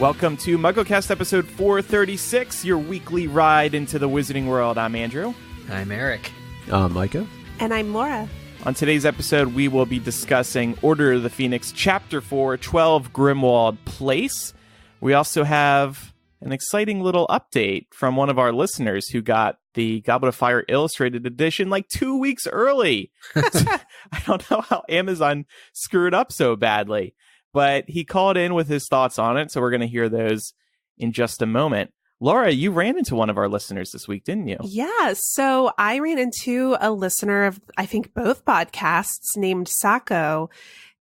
Welcome to MuggleCast episode 436, your weekly ride into the Wizarding World. I'm Andrew. I'm Eric. I'm Micah. And I'm Laura. On today's episode, we will be discussing Order of the Phoenix, Chapter 4, 12 Grimmauld Place. We also have an exciting little update from one of our listeners who got the Goblet of Fire Illustrated Edition like 2 weeks early. I don't know how Amazon screwed up so badly, but he called in with his thoughts on it, so we're going to hear those in just a moment. Laura, you ran into one of our listeners this week, didn't you? Yeah, so I ran into a listener of, I think, both podcasts named Sako.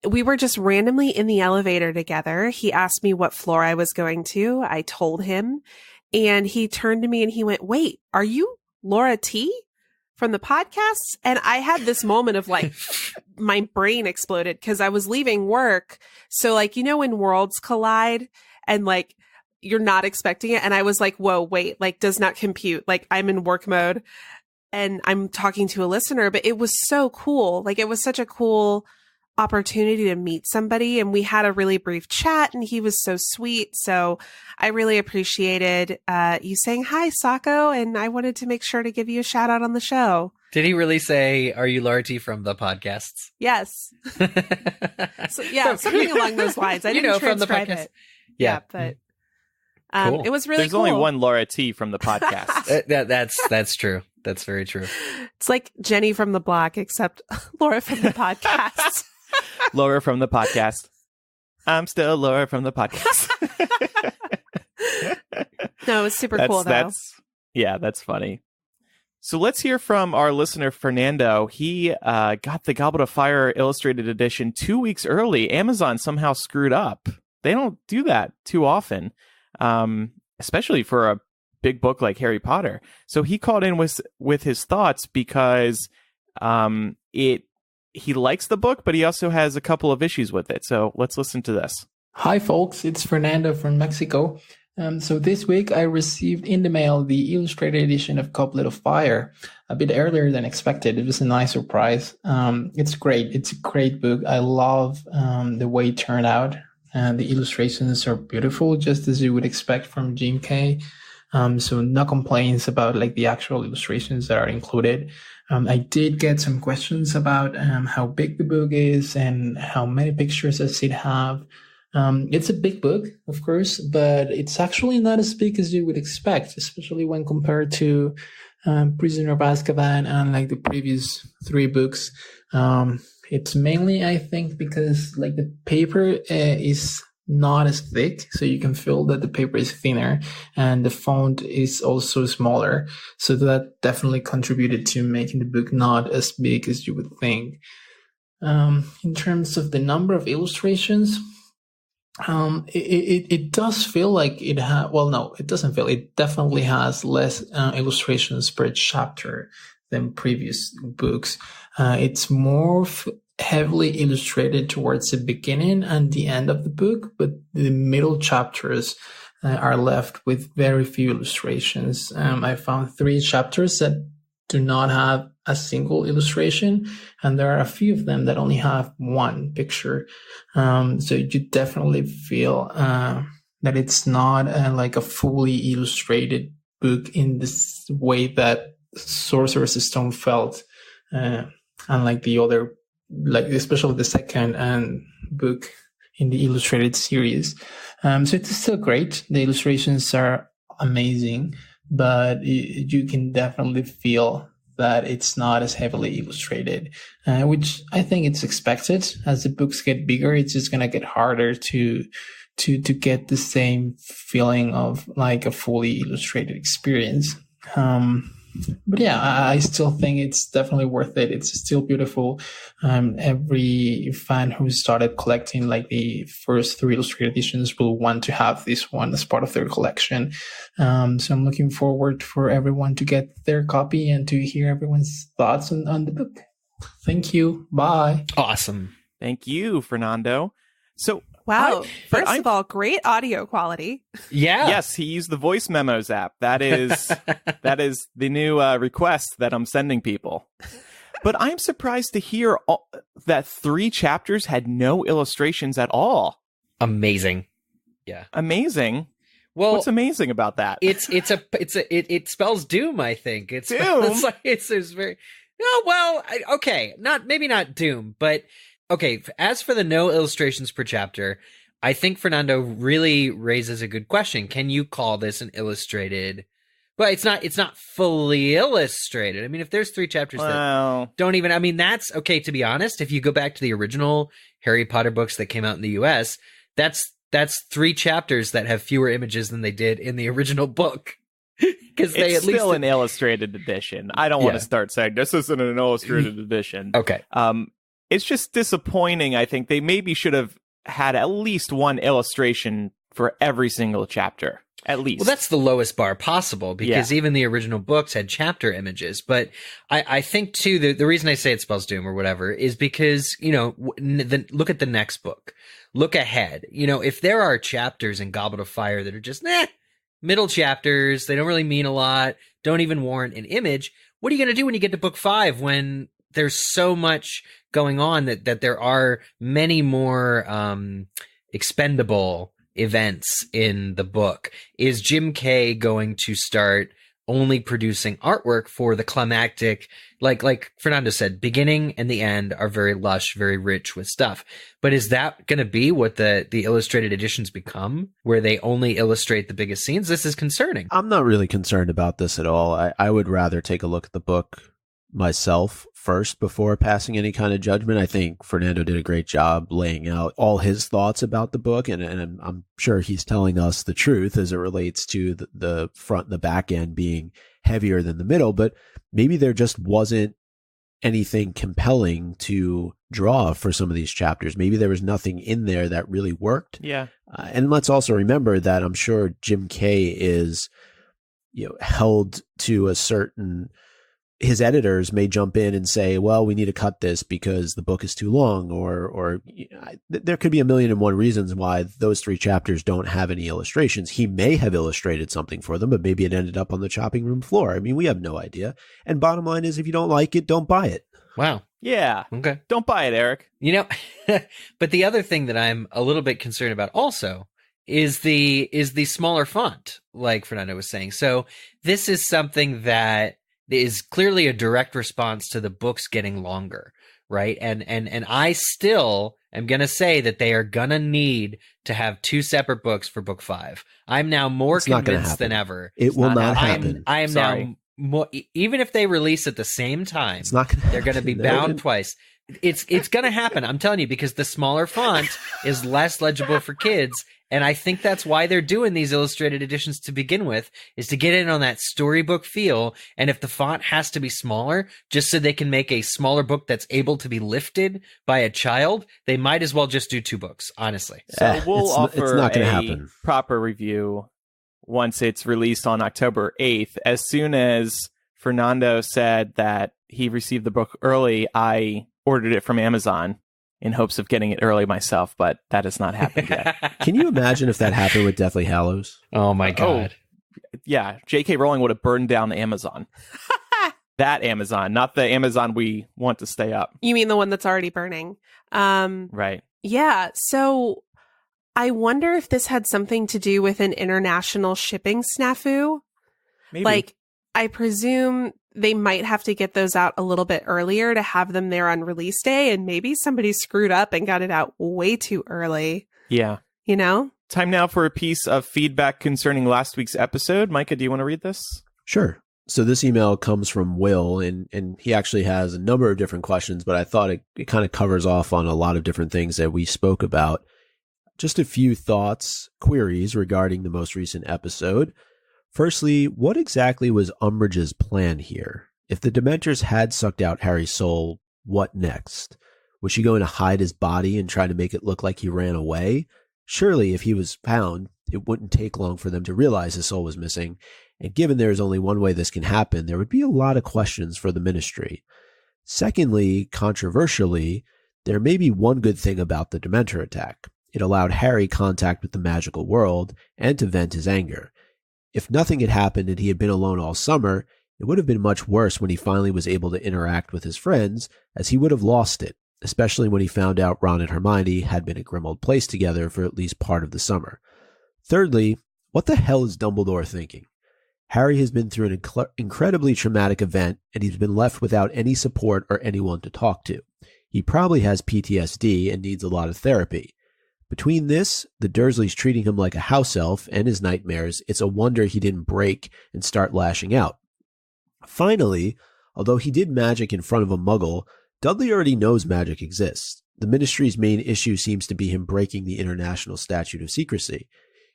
We were just randomly in the elevator together. He asked me what floor I was going to. I told him, and he turned to me and he went, "Wait, are you Laura T from the podcast?" And I had this moment of like, my brain exploded because I was leaving work. So like, you know, when worlds collide and like, you're not expecting it. And I was like, whoa, wait, like does not compute. Like I'm in work mode and I'm talking to a listener, but it was so cool. Like it was such a cool opportunity to meet somebody. And we had a really brief chat and he was so sweet. So I really appreciated you saying hi, Sako. And I wanted to make sure to give you a shout out on the show. Did he really say, "Are you Laura T from the podcasts"? Yes. So, yeah, something along those lines. I didn't transcribe from the podcast. it. Yeah, but cool. It was really There's cool. only one Laura T from the podcast. That's true. That's very true. It's like Jenny from the block, except Laura from the podcast. Laura from the podcast. I'm still Laura from the podcast. No, it was super cool, though. That's funny. So let's hear from our listener, Fernando. He got the Goblet of Fire Illustrated Edition 2 weeks early. Amazon somehow screwed up. They don't do that too often, especially for a big book like Harry Potter. So he called in with his thoughts because he likes the book, but he also has a couple of issues with it. So let's listen to this. Hi, folks. It's Fernando from Mexico. So this week I received in the mail the illustrated edition of Goblet of Fire a bit earlier than expected. It was a nice surprise. It's great. It's a great book. I love the way it turned out. The illustrations are beautiful, just as you would expect from Jim Kay. So no complaints about like the actual illustrations that are included. I did get some questions about how big the book is and how many pictures does it have. It's a big book, of course, but it's actually not as big as you would expect, especially when compared to Prisoner of Azkaban and like the previous three books. It's mainly, I think, because like the paper is not as thick, so you can feel that the paper is thinner and the font is also smaller. So that definitely contributed to making the book not as big as you would think. In terms of the number of illustrations, it does feel like it has, well, no, it doesn't feel, it definitely has less illustrations per chapter than previous books. It's more heavily illustrated towards the beginning and the end of the book, but the middle chapters are left with very few illustrations. I found 3 chapters that do not have a single illustration, and there are a few of them that only have one picture. So you definitely feel that it's not like a fully illustrated book in this way that Sorcerer's Stone felt, unlike the other, like especially the second book in the illustrated series. So it's still great. The illustrations are amazing, but you can definitely feel that it's not as heavily illustrated, which I think it's expected. As the books get bigger, it's just going to get harder to get the same feeling of like a fully illustrated experience. But yeah, I still think it's definitely worth it. It's still beautiful. Every fan who started collecting like the first 3 illustrated editions will want to have this one as part of their collection. So I'm looking forward for everyone to get their copy and to hear everyone's thoughts on the book. Thank you. Bye. Awesome. Thank you, Fernando. So Wow. First of all, great audio quality. Yeah. Yes, he used the voice memos app. That is the new request that I'm sending people. But I'm surprised to hear that 3 chapters had no illustrations at all. Amazing. Yeah. Amazing. Well, what's amazing about that? It spells doom. I think it's Doom. It's very. No, well, okay, maybe not doom, but okay. As for the no illustrations per chapter, I think Fernando really raises a good question. Can you call this an illustrated? Well, it's not fully illustrated. I mean, if there's 3 chapters that don't even, I mean, that's okay. To be honest, if you go back to the original Harry Potter books that came out in the U.S., that's 3 chapters that have fewer images than they did in the original book. Because they it's at least still an illustrated edition. I don't want to start saying this isn't an illustrated edition. Okay. It's just disappointing. I think they maybe should have had at least one illustration for every single chapter. At least. Well, that's the lowest bar possible, because even the original books had chapter images. But I think, too, the reason I say it spells doom or whatever is because, look at the next book. Look ahead. If there are chapters in Goblet of Fire that are just, middle chapters, they don't really mean a lot, don't even warrant an image, what are you going to do when you get to book 5 when there's so much going on that there are many more expendable events in the book? Is Jim Kay going to start only producing artwork for the climactic, like Fernando said, beginning and the end are very lush, very rich with stuff. But is that going to be what the illustrated editions become, where they only illustrate the biggest scenes? This is concerning. I'm not really concerned about this at all. I would rather take a look at the book myself first before passing any kind of judgment. I think Fernando did a great job laying out all his thoughts about the book, and I'm sure he's telling us the truth as it relates to the front and the back end being heavier than the middle, but maybe there just wasn't anything compelling to draw for some of these chapters. Maybe there was nothing in there that really worked. Yeah. And let's also remember that I'm sure Jim Kay is, held to a certain, his editors may jump in and say, well, we need to cut this because the book is too long, or there could be 1,000,001 reasons why those 3 chapters don't have any illustrations. He may have illustrated something for them, but maybe it ended up on the chopping room floor. I mean, we have no idea. And bottom line is, if you don't like it, don't buy it. Wow. Yeah. Okay. Don't buy it, Eric. But the other thing that I'm a little bit concerned about also is the smaller font, like Fernando was saying. So this is something that is clearly a direct response to the books getting longer, right? And I still am going to say that they are going to need to have 2 separate books for book 5. I'm now more convinced than ever. It will not happen. I am now more, even if they release at the same time, it's not gonna they're going to be bound twice. It's going to happen. I'm telling you, because the smaller font is less legible for kids. And I think that's why they're doing these illustrated editions to begin with, is to get in on that storybook feel. And if the font has to be smaller, just so they can make a smaller book that's able to be lifted by a child, they might as well just do 2 books, honestly. So we'll offer it's not gonna a happen. Proper review once it's released on October 8th. As soon as Fernando said that he received the book early, I ordered it from Amazon in hopes of getting it early myself, but that has not happened yet. Can you imagine if that happened with Deathly Hallows? Oh my God. Yeah, J.K. Rowling would have burned down Amazon. That Amazon, not the Amazon we want to stay up. You mean the one that's already burning? Right. Yeah, so I wonder if this had something to do with an international shipping snafu. Maybe. Like, I presume they might have to get those out a little bit earlier to have them there on release day, and maybe somebody screwed up and got it out way too early. Yeah. Time now for a piece of feedback concerning last week's episode. Micah, do you want to read this? Sure. So this email comes from Will, and he actually has a number of different questions, but I thought it kind of covers off on a lot of different things that we spoke about. Just a few thoughts, queries regarding the most recent episode. Firstly, what exactly was Umbridge's plan here? If the Dementors had sucked out Harry's soul, what next? Was she going to hide his body and try to make it look like he ran away? Surely, if he was found, it wouldn't take long for them to realize his soul was missing. And given there is only one way this can happen, there would be a lot of questions for the Ministry. Secondly, controversially, there may be one good thing about the Dementor attack. It allowed Harry contact with the magical world and to vent his anger. If nothing had happened and he had been alone all summer, it would have been much worse when he finally was able to interact with his friends, as he would have lost it, especially when he found out Ron and Hermione had been at Grimmauld Place together for at least part of the summer. Thirdly, what the hell is Dumbledore thinking? Harry has been through an incredibly traumatic event, and he's been left without any support or anyone to talk to. He probably has PTSD and needs a lot of therapy. Between this, the Dursleys treating him like a house elf, and his nightmares, it's a wonder he didn't break and start lashing out. Finally, although he did magic in front of a Muggle, Dudley already knows magic exists. The Ministry's main issue seems to be him breaking the International Statute of Secrecy.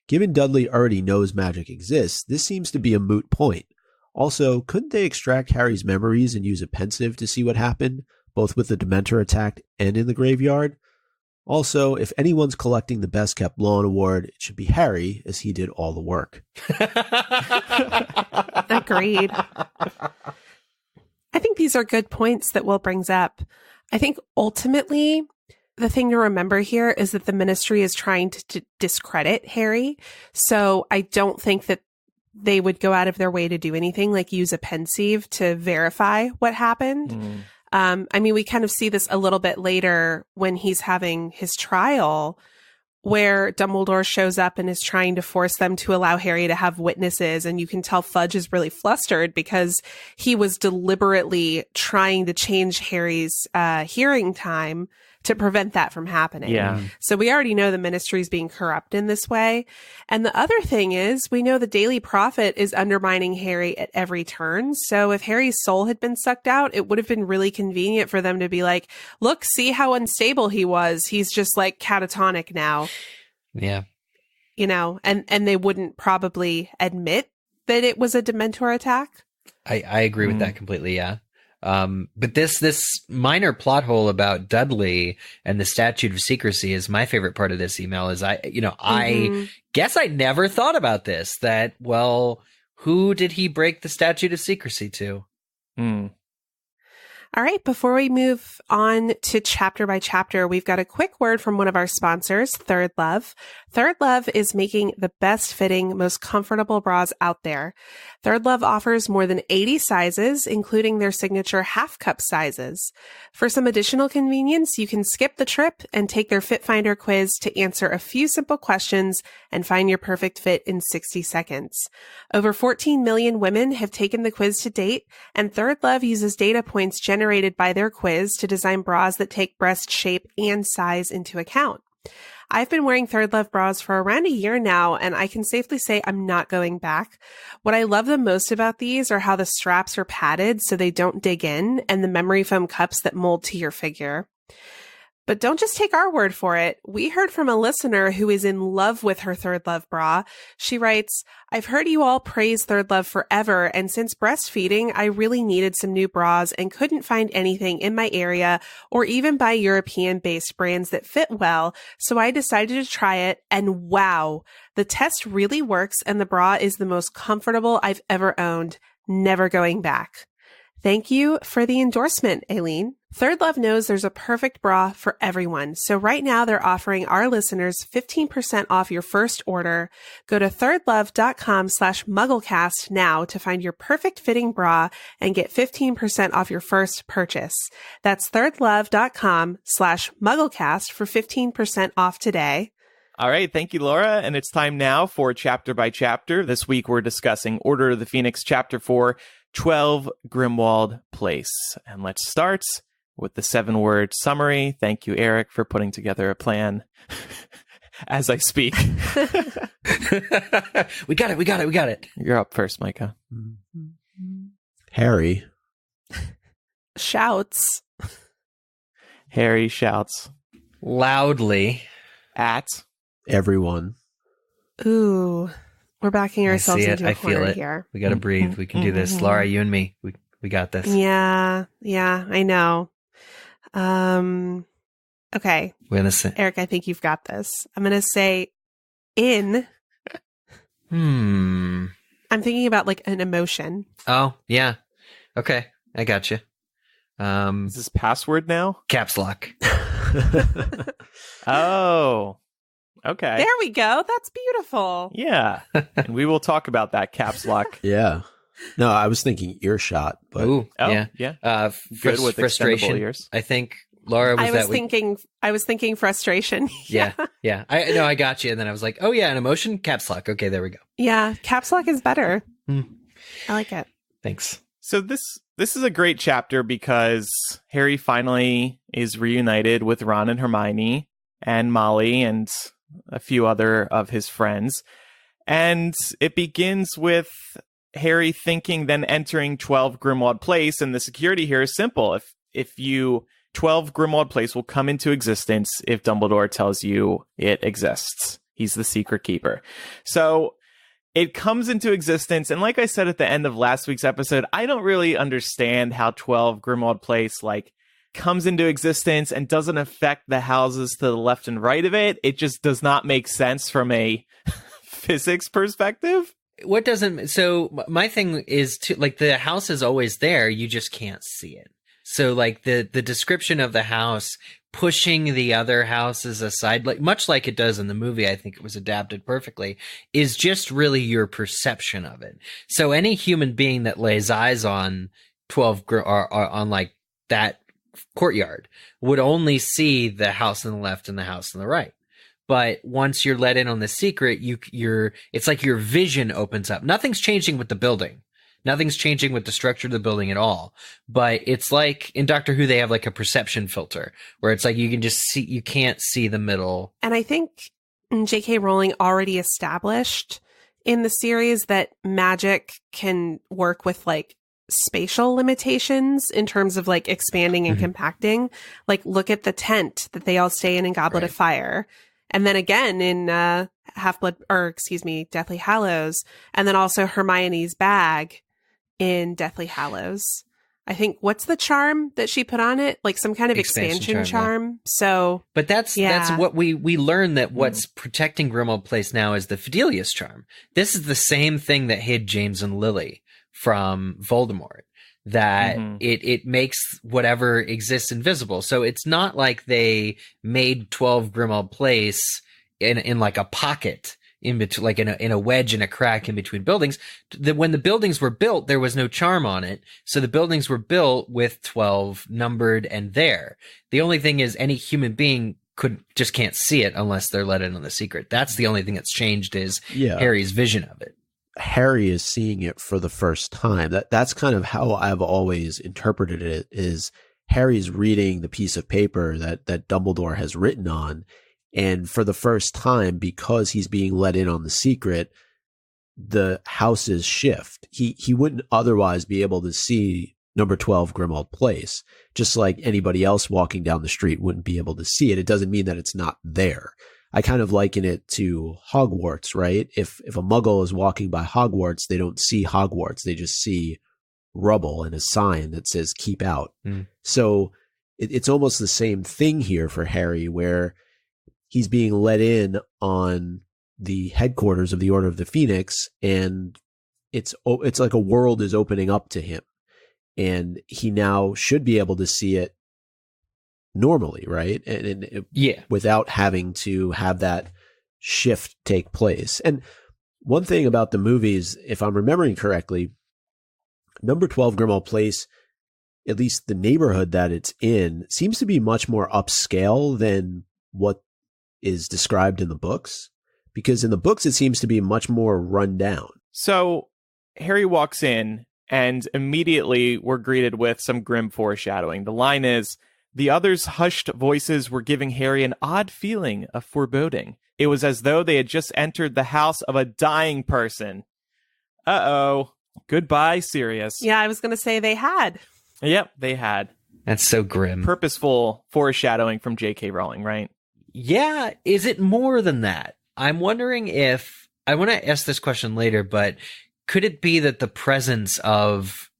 Given Dudley already knows magic exists, this seems to be a moot point. Also, couldn't they extract Harry's memories and use a pensieve to see what happened, both with the Dementor attack and in the graveyard? Also, if anyone's collecting the Best Kept Lawn Award, it should be Harry, as he did all the work. Agreed. I think these are good points that Will brings up. I think ultimately, the thing to remember here is that the Ministry is trying to discredit Harry. So I don't think that they would go out of their way to do anything like use a pensieve to verify what happened. I mean, we kind of see this a little bit later when he's having his trial, where Dumbledore shows up and is trying to force them to allow Harry to have witnesses. And you can tell Fudge is really flustered because he was deliberately trying to change Harry's hearing time to prevent that from happening. Yeah. So we already know the Ministry is being corrupt in this way. And the other thing is, we know the Daily Prophet is undermining Harry at every turn. So if Harry's soul had been sucked out, it would have been really convenient for them to be like, look, see how unstable he was. He's just like catatonic now. Yeah. You know, and they wouldn't probably admit that it was a Dementor attack. I agree with that completely. Yeah. But this minor plot hole about Dudley and the Statute of Secrecy is my favorite part of this email. Is I guess I never thought about this, that, well, who did he break the Statute of Secrecy to? All right, before we move on to chapter by chapter, we've got a quick word from one of our sponsors, Third Love. Third Love is making the best fitting, most comfortable bras out there. Third Love offers more than 80 sizes, including their signature half cup sizes. For some additional convenience, you can skip the trip and take their Fit Finder quiz to answer a few simple questions and find your perfect fit in 60 seconds. Over 14 million women have taken the quiz to date, and Third Love uses data points generated by their quiz to design bras that take breast shape and size into account. I've been wearing Third Love bras for around a year now, and I can safely say I'm not going back. What I love the most about these are how the straps are padded so they don't dig in, and the memory foam cups that mold to your figure. But don't just take our word for it. We heard from a listener who is in love with her Third Love bra. She writes, I've heard you all praise Third Love forever, and since breastfeeding, I really needed some new bras and couldn't find anything in my area or even buy European-based brands that fit well, so I decided to try it, and wow, the test really works and the bra is the most comfortable I've ever owned. Never going back. Thank you for the endorsement, Aileen. Third Love knows there's a perfect bra for everyone. So right now they're offering our listeners 15% off your first order. Go to thirdlove.com/MuggleCast now to find your perfect fitting bra and get 15% off your first purchase. That's thirdlove.com/MuggleCast for 15% off today. All right. Thank you, Laura. And it's time now for Chapter by Chapter. This week we're discussing Order of the Phoenix, Chapter 4, 12 Grimmauld Place. And let's start with the 7-word summary. Thank you, Eric, for putting together a plan as I speak. We got it. You're up first, Micah. Harry Shouts. Harry shouts Loudly. at everyone. Ooh, we're backing ourselves into a I feel corner it. here. We got to breathe. We can do this. Laura, you and me. We got this. Yeah, I know. Okay. We're gonna say, Eric, I think you've got this. I'm going to say in. I'm thinking about like an emotion. Oh, yeah. Okay. I got you. is this password now? Caps lock. Oh, okay. There we go. That's beautiful. Yeah. And we will talk about that caps lock. Yeah. No, I was thinking earshot, but Ooh, Oh, yeah. yeah. Good with extendable frustration. ears. I think Laura, I was thinking frustration. Yeah. I got you. And then I was like, oh yeah, an emotion, caps lock. Okay, there we go. Yeah, caps lock is better. I like it. Thanks. So this is a great chapter because Harry finally is reunited with Ron and Hermione and Molly and a few other of his friends. And it begins with Harry thinking, then entering 12 Grimmauld Place. And the security here is simple. If you 12 Grimmauld Place will come into existence if Dumbledore tells you it exists. He's the secret keeper. So it comes into existence. And like I said at the end of last week's episode, I don't really understand how 12 Grimmauld Place comes into existence and doesn't affect the houses to the left and right of it. It just does not make sense from a physics perspective. What doesn't, so my thing is to the house is always there. You just can't see it. So the description of the house pushing the other houses aside, much like it does in the movie, I think it was adapted perfectly, is just really your perception of it. So any human being that lays eyes on 12 or on that courtyard would only see the house on the left and the house on the right. But once you're let in on the secret, it's like your vision opens up. Nothing's changing with the building. Nothing's changing with the structure of the building at all. But it's like in Doctor Who, they have a perception filter where it's you can just see, you can't see the middle. And I think J.K. Rowling already established in the series that magic can work with spatial limitations in terms of expanding and compacting. Look at the tent that they all stay in Goblet of Fire. And then again in Deathly Hallows. And then also Hermione's bag in Deathly Hallows. I think, what's the charm that she put on it? Some kind of expansion charm. Yeah. So, but that's what we learn, that what's protecting Grimmauld Place now is the Fidelius charm. This is the same thing that hid James and Lily from Voldemort. That it makes whatever exists invisible. So it's not like they made 12 Grimmauld Place in a pocket in between, in a wedge in a crack in between buildings. When the buildings were built, there was no charm on it. So the buildings were built with 12 numbered and there. The only thing is any human being just can't see it unless they're let in on the secret. That's the only thing that's changed is Harry's vision of it. Harry is seeing it for the first time. That's kind of how I've always interpreted it, is Harry's reading the piece of paper that Dumbledore has written on. And for the first time, because he's being let in on the secret, the houses shift. He wouldn't otherwise be able to see number 12 Grimmauld Place, just like anybody else walking down the street wouldn't be able to see it. It doesn't mean that it's not there. I kind of liken it to Hogwarts, right? If a Muggle is walking by Hogwarts, they don't see Hogwarts. They just see rubble and a sign that says keep out. So it's almost the same thing here for Harry, where he's being let in on the headquarters of the Order of the Phoenix, and it's like a world is opening up to him, and he now should be able to see it normally, right? And without having to have that shift take place. And one thing about the movies, if I'm remembering correctly, number 12 Grimmauld Place, at least the neighborhood that it's in, seems to be much more upscale than what is described in the books, because in the books it seems to be much more run down. So Harry walks in and immediately we're greeted with some grim foreshadowing. The line is, "The others' hushed voices were giving Harry an odd feeling of foreboding. It was as though they had just entered the house of a dying person." Uh-oh. Goodbye, Sirius. Yeah, I was going to say they had. Yep, they had. That's so grim. Purposeful foreshadowing from J.K. Rowling, right? Yeah. Is it more than that? I'm wondering if, I want to ask this question later, but could it be that the presence of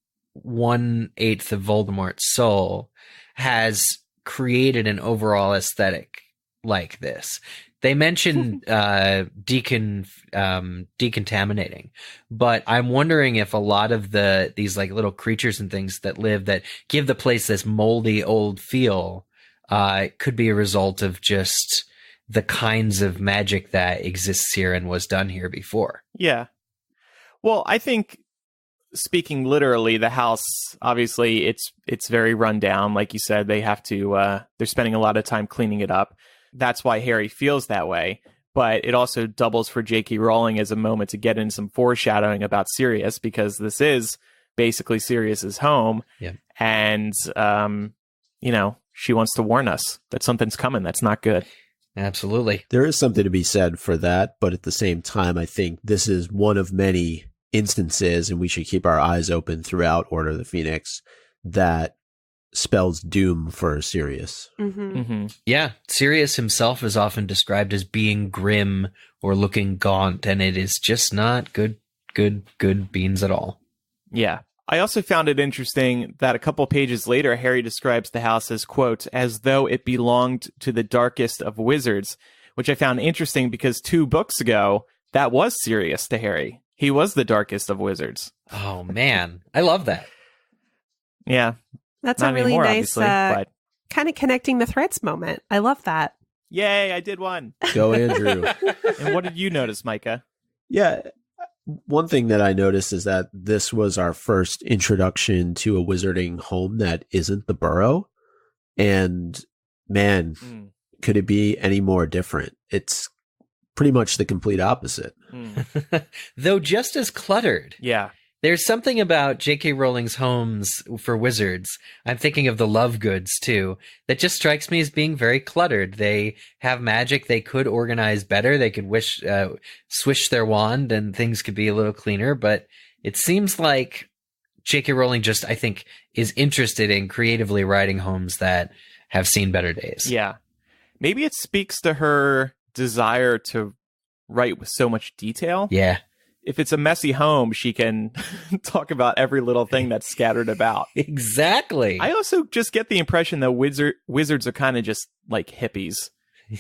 1/8 of Voldemort's soul has created an overall aesthetic like this? They mentioned decontaminating, but I'm wondering if a lot of these little creatures and things that live that give the place this moldy old feel could be a result of just the kinds of magic that exists here and was done here before. Yeah. Well, I think speaking literally, the house, obviously, it's very run down. Like you said, they have to, they're spending a lot of time cleaning it up. That's why Harry feels that way. But it also doubles for J.K. Rowling as a moment to get in some foreshadowing about Sirius, because this is basically Sirius's home. Yeah. And, she wants to warn us that something's coming that's not good. Absolutely. There is something to be said for that, but at the same time, I think this is one of many instances, and we should keep our eyes open throughout Order of the Phoenix, that spells doom for Sirius. Mm-hmm. Mm-hmm. Yeah, Sirius himself is often described as being grim or looking gaunt, and it is just not good beans at all. Yeah. I also found it interesting that a couple pages later, Harry describes the house as, quote, as though it belonged to the darkest of wizards, which I found interesting because 2 books ago, that was Sirius to Harry. He was the darkest of wizards. Oh, man. I love that. Yeah. That's Not a really anymore, nice but kind of connecting the threads moment. I love that. yay, I did one. Go, Andrew. And what did you notice, Micah? Yeah. One thing that I noticed is that this was our first introduction to a wizarding home that isn't the Burrow. And man, could it be any more different? It's pretty much the complete opposite. Though just as cluttered. Yeah. There's something about J.K. Rowling's homes for wizards. I'm thinking of the Lovegoods, too, that just strikes me as being very cluttered. They have magic. They could organize better. They could swish their wand and things could be a little cleaner. But it seems like J.K. Rowling just, I think, is interested in creatively writing homes that have seen better days. Yeah. Maybe it speaks to her desire to write with so much detail. Yeah. If it's a messy home, she can talk about every little thing that's scattered about. Exactly. I also just get the impression that wizards are kind of just like hippies,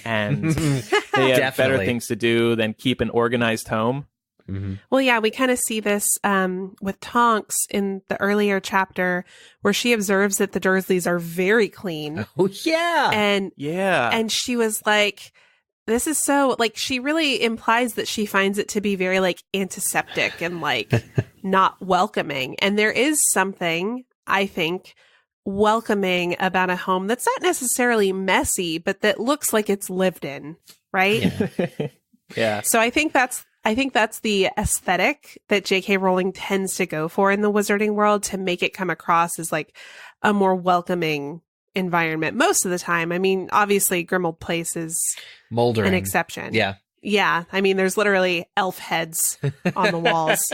and they have better things to do than keep an organized home. Mm-hmm. Well, yeah, we kind of see this with Tonks in the earlier chapter where she observes that the Dursleys are very clean. Oh, yeah. And she was like, this is so, like, she really implies that she finds it to be very, like, antiseptic and, like, not welcoming. And there is something, I think, welcoming about a home that's not necessarily messy, but that looks like it's lived in, right? Yeah. Yeah. So I think that's the aesthetic that J.K. Rowling tends to go for in the wizarding world, to make it come across as, like, a more welcoming environment most of the time. I mean, obviously Grimmauld Place is Moldering. an exception. Yeah. Yeah. I mean, there's literally elf heads on the walls.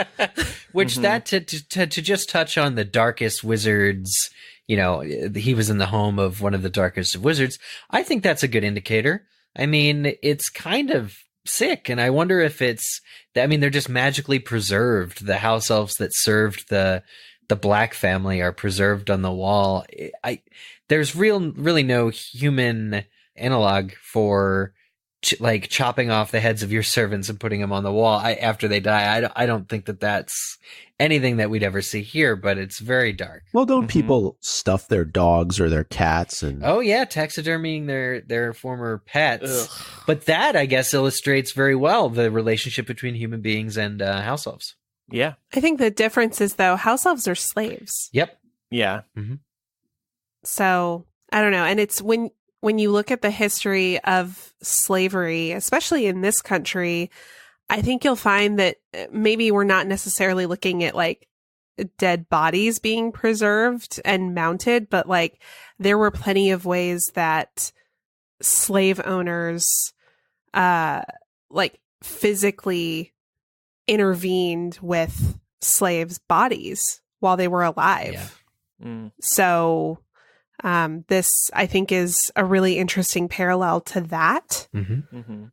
Which that to just touch on the darkest wizards, he was in the home of one of the darkest of wizards. I think that's a good indicator. I mean, it's kind of sick, and I wonder if they're just magically preserved. The house elves that served the Black family are preserved on the wall. There's really no human analog for chopping off the heads of your servants and putting them on the wall after they die. I don't think that that's anything that we'd ever see here, but it's very dark. Well, don't people stuff their dogs or their cats? And oh yeah, taxidermying their former pets. Ugh. But that, I guess, illustrates very well the relationship between human beings and house elves. Yeah. I think the difference is, though, house elves are slaves. Yep. Yeah. Mm-hmm. So I don't know. And it's when you look at the history of slavery, especially in this country, I think you'll find that maybe we're not necessarily looking at like dead bodies being preserved and mounted, but like there were plenty of ways that slave owners like physically intervened with slaves' bodies while they were alive. Yeah. So this, I think, is a really interesting parallel to that. Mm-hmm. Mm-hmm.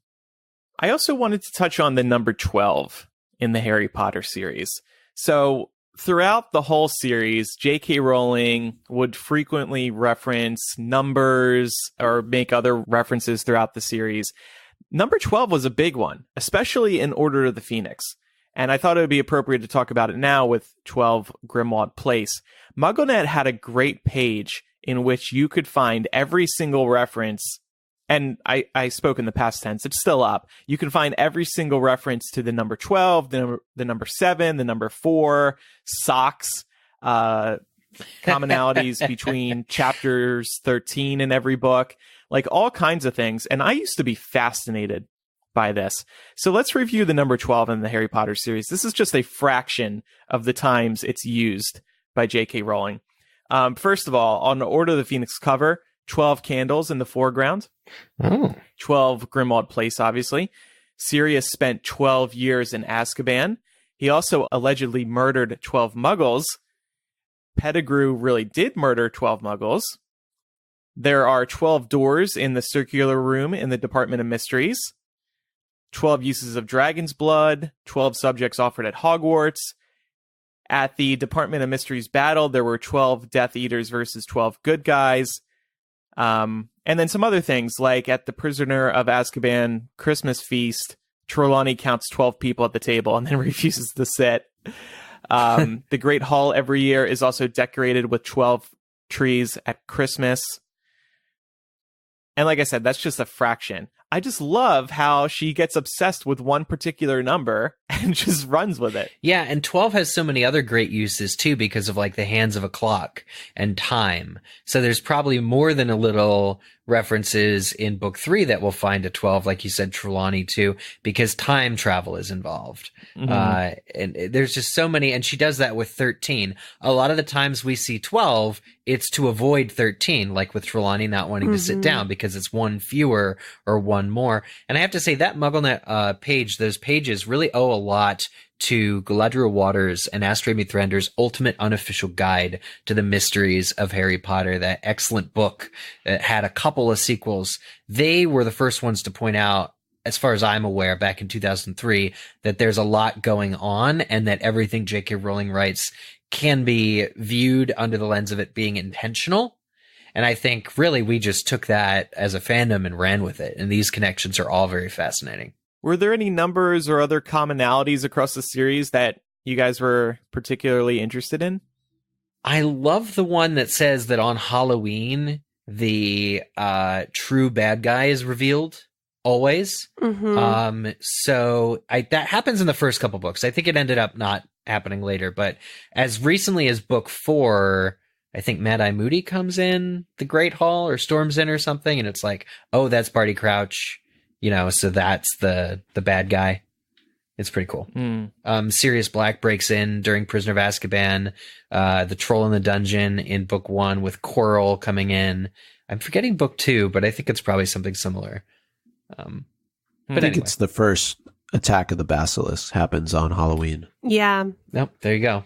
I also wanted to touch on the number 12 in the Harry Potter series. So throughout the whole series, J.K. Rowling would frequently reference numbers or make other references throughout the series. Number 12 was a big one, especially in Order of the Phoenix. And I thought it would be appropriate to talk about it now with 12 Grimmauld Place. MuggleNet had a great page in which you could find every single reference and I spoke in the past tense, it's still up. You can find every single reference to the number 12, the number 7, the number 4, socks, commonalities between chapters 13 in every book, like all kinds of things. And I used to be fascinated by this. So let's review the number 12 in the Harry Potter series. This is just a fraction of the times it's used by J.K. Rowling. First of all, on the Order of the Phoenix cover, 12 candles in the foreground. 12 Grimmauld Place, obviously. Sirius spent 12 years in Azkaban. He also allegedly murdered 12 Muggles. Pettigrew really did murder 12 Muggles. There are 12 doors in the circular room in the Department of Mysteries. 12 uses of dragon's blood. 12 subjects offered at Hogwarts. At the Department of Mysteries battle, there were 12 Death Eaters versus 12 good guys. And then some other things, like at the Prisoner of Azkaban Christmas feast, Trelawney counts 12 people at the table and then refuses to sit. The Great Hall every year is also decorated with 12 trees at Christmas. And like I said, that's just a fraction. I just love how she gets obsessed with one particular number and just runs with it. Yeah, and 12 has so many other great uses too because of like the hands of a clock and time. So there's probably more than a little references in book 3 that we'll find a 12, like you said, Trelawney too, because time travel is involved. And there's just so many, and she does that with 13. A lot of the times we see 12, it's to avoid 13, like with Trelawney not wanting to sit down because it's one fewer or one more. And I have to say that MuggleNet page, those pages really owe a lot to Galadriel Waters and Astrid Thrander's ultimate unofficial guide to the mysteries of Harry Potter, that excellent book that had a couple of sequels. They were the first ones to point out, as far as I'm aware, back in 2003, that there's a lot going on and that everything J.K. Rowling writes can be viewed under the lens of it being intentional. And I think really we just took that as a fandom and ran with it. And these connections are all very fascinating. Were there any numbers or other commonalities across the series that you guys were particularly interested in? I love the one that says that on Halloween, the true bad guy is revealed always. So that happens in the first couple books. I think it ended up not happening later, but as recently as book 4, I think Mad-Eye Moody comes in the Great Hall or storms in or something, and it's like, oh, that's Barty Crouch. You know, so that's the bad guy. It's pretty cool. Sirius Black breaks in during Prisoner of Azkaban. The Troll in the Dungeon in book 1 with Quirrell coming in. I'm forgetting book 2, but I think it's probably something similar. But I think it's the first attack of the Basilisk happens on Halloween. Yeah. Nope, there you go.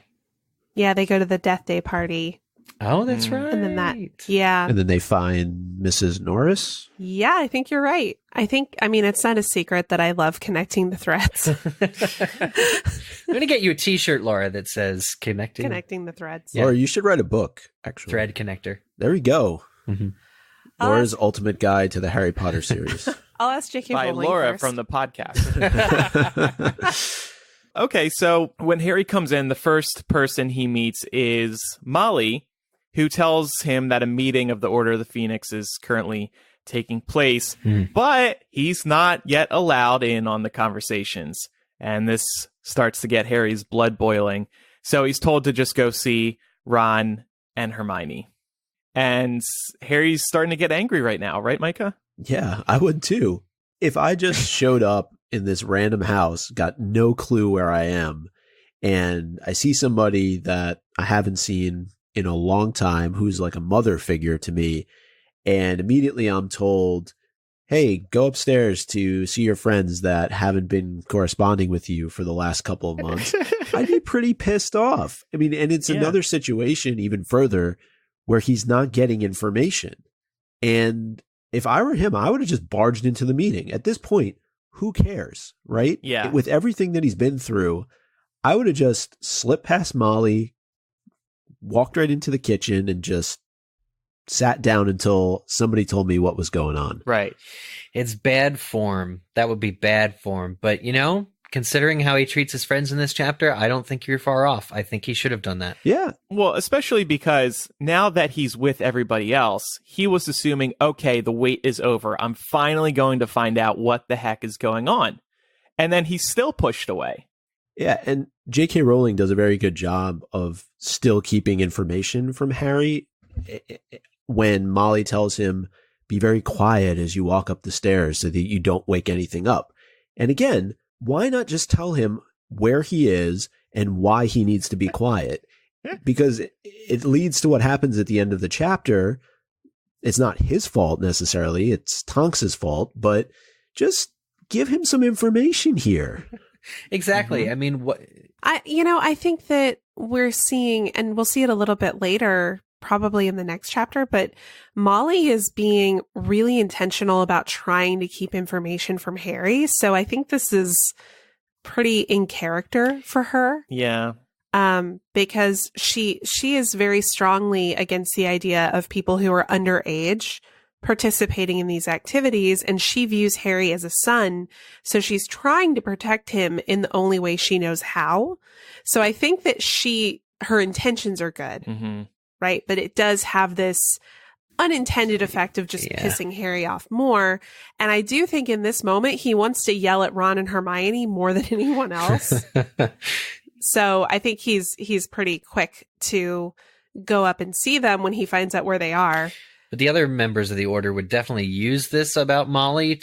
Yeah, they go to the Death Day party. Oh, that's right. And then yeah. And then they find Mrs. Norris. Yeah, I think you're right. I mean, it's not a secret that I love connecting the threads. I'm going to get you a t-shirt, Laura, that says connecting the threads. Yeah. Laura, you should write a book, actually. Thread connector. There we go. Laura's ultimate guide to the Harry Potter series. I'll ask J.K. By Rowling Laura first. from the podcast. Okay, so when Harry comes in, the first person he meets is Molly, who tells him that a meeting of the Order of the Phoenix is currently taking place, but he's not yet allowed in on the conversations. And this starts to get Harry's blood boiling. So he's told to just go see Ron and Hermione. And Harry's starting to get angry right now, right, Micah? Yeah, I would too. If I just showed up in this random house, got no clue where I am, and I see somebody that I haven't seen in a long time who's like a mother figure to me, and immediately I'm told, hey, go upstairs to see your friends that haven't been corresponding with you for the last couple of months, I'd be pretty pissed off. I mean, and it's another situation even further where he's not getting information. And if I were him, I would have just barged into the meeting. At this point, who cares, right? Yeah. With everything that he's been through, I would have just slipped past Molly, walked right into the kitchen, and just sat down until somebody told me what was going on. Right. It's bad form. That would be bad form. But, you know, considering how he treats his friends in this chapter, I don't think you're far off. I think he should have done that. Yeah. Well, especially because now that he's with everybody else, he was assuming, okay, the wait is over. I'm finally going to find out what the heck is going on. And then he's still pushed away. Yeah, and J.K. Rowling does a very good job of still keeping information from Harry when Molly tells him, be very quiet as you walk up the stairs so that you don't wake anything up. And again, why not just tell him where he is and why he needs to be quiet? Because it leads to what happens at the end of the chapter. It's not his fault necessarily. It's Tonks's fault, but just give him some information here. Exactly. I mean, what I think that we're seeing, and we'll see it a little bit later, probably in the next chapter, but Molly is being really intentional about trying to keep information from Harry. So I think this is pretty in character for her. Yeah. Because she is very strongly against the idea of people who are underage participating in these activities, and she views Harry as a son, so she's trying to protect him in the only way she knows how. So I think that her intentions are good, right? But it does have this unintended effect of just pissing Harry off more. And I do think in this moment, he wants to yell at Ron and Hermione more than anyone else. So I think he's pretty quick to go up and see them when he finds out where they are. But the other members of the Order would definitely use this about Molly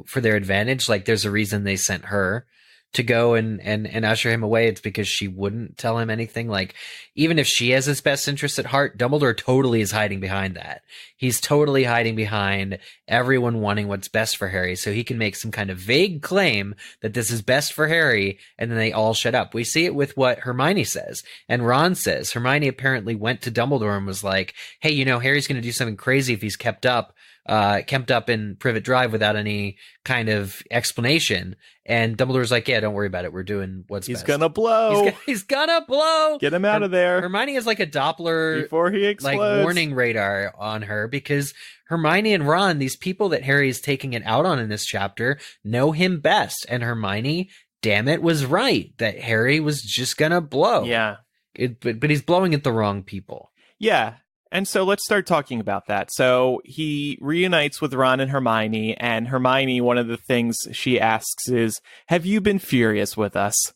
for their advantage. Like, there's a reason they sent her to go and usher him away. It's because she wouldn't tell him anything. Like, even if she has his best interest at heart, Dumbledore totally is hiding behind that. He's totally hiding behind everyone wanting what's best for Harry, so he can make some kind of vague claim that this is best for Harry, and then they all shut up. We see it with what Hermione says and Ron says. Hermione apparently went to Dumbledore and was like, hey, Harry's going to do something crazy if he's kept up in Privet Drive without any kind of explanation. And Dumbledore's like, yeah, don't worry about it. We're doing what's best. He's gonna blow. He's gonna blow. Get him out of there. Hermione has like a Doppler before he explodes, like warning radar on her, because Hermione and Ron, these people that Harry is taking it out on in this chapter, know him best. And Hermione, damn it, was right that Harry was just gonna blow. Yeah. But he's blowing at the wrong people. Yeah. And so let's start talking about that. So he reunites with Ron and Hermione, and Hermione, one of the things she asks is, have you been furious with us?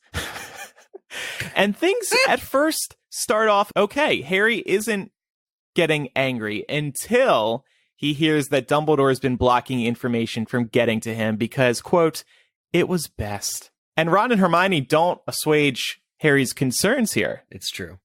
And things at first start off okay. Harry isn't getting angry until he hears that Dumbledore has been blocking information from getting to him because, quote, it was best. And Ron and Hermione don't assuage Harry's concerns here. It's true.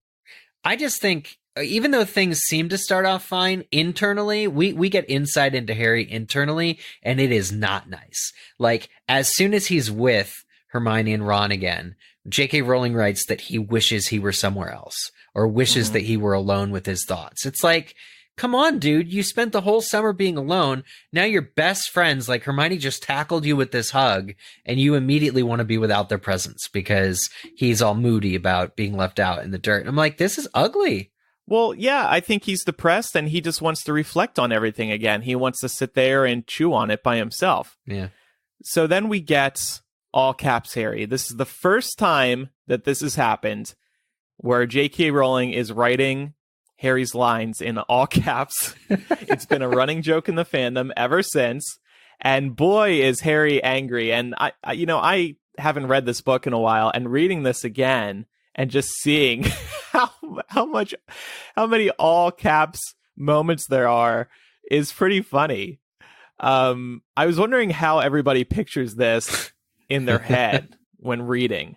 I just think, even though things seem to start off fine internally, we get insight into Harry internally, and it is not nice. Like, as soon as he's with Hermione and Ron again, J.K. Rowling writes that he wishes he were somewhere else, or wishes that he were alone with his thoughts. It's like, come on, dude, you spent the whole summer being alone. Now you're best friends. Like, Hermione just tackled you with this hug, and you immediately want to be without their presence because he's all moody about being left out in the dirt. And I'm like, this is ugly. Well, yeah, I think he's depressed and he just wants to reflect on everything again. He wants to sit there and chew on it by himself. Yeah. So then we get all caps Harry. This is the first time that this has happened where J.K. Rowling is writing Harry's lines in all caps. It's been a running joke in the fandom ever since. And boy, is Harry angry. And I haven't read this book in a while, and reading this again and just seeing how many all caps moments there are is pretty funny. I was wondering how everybody pictures this in their head when reading.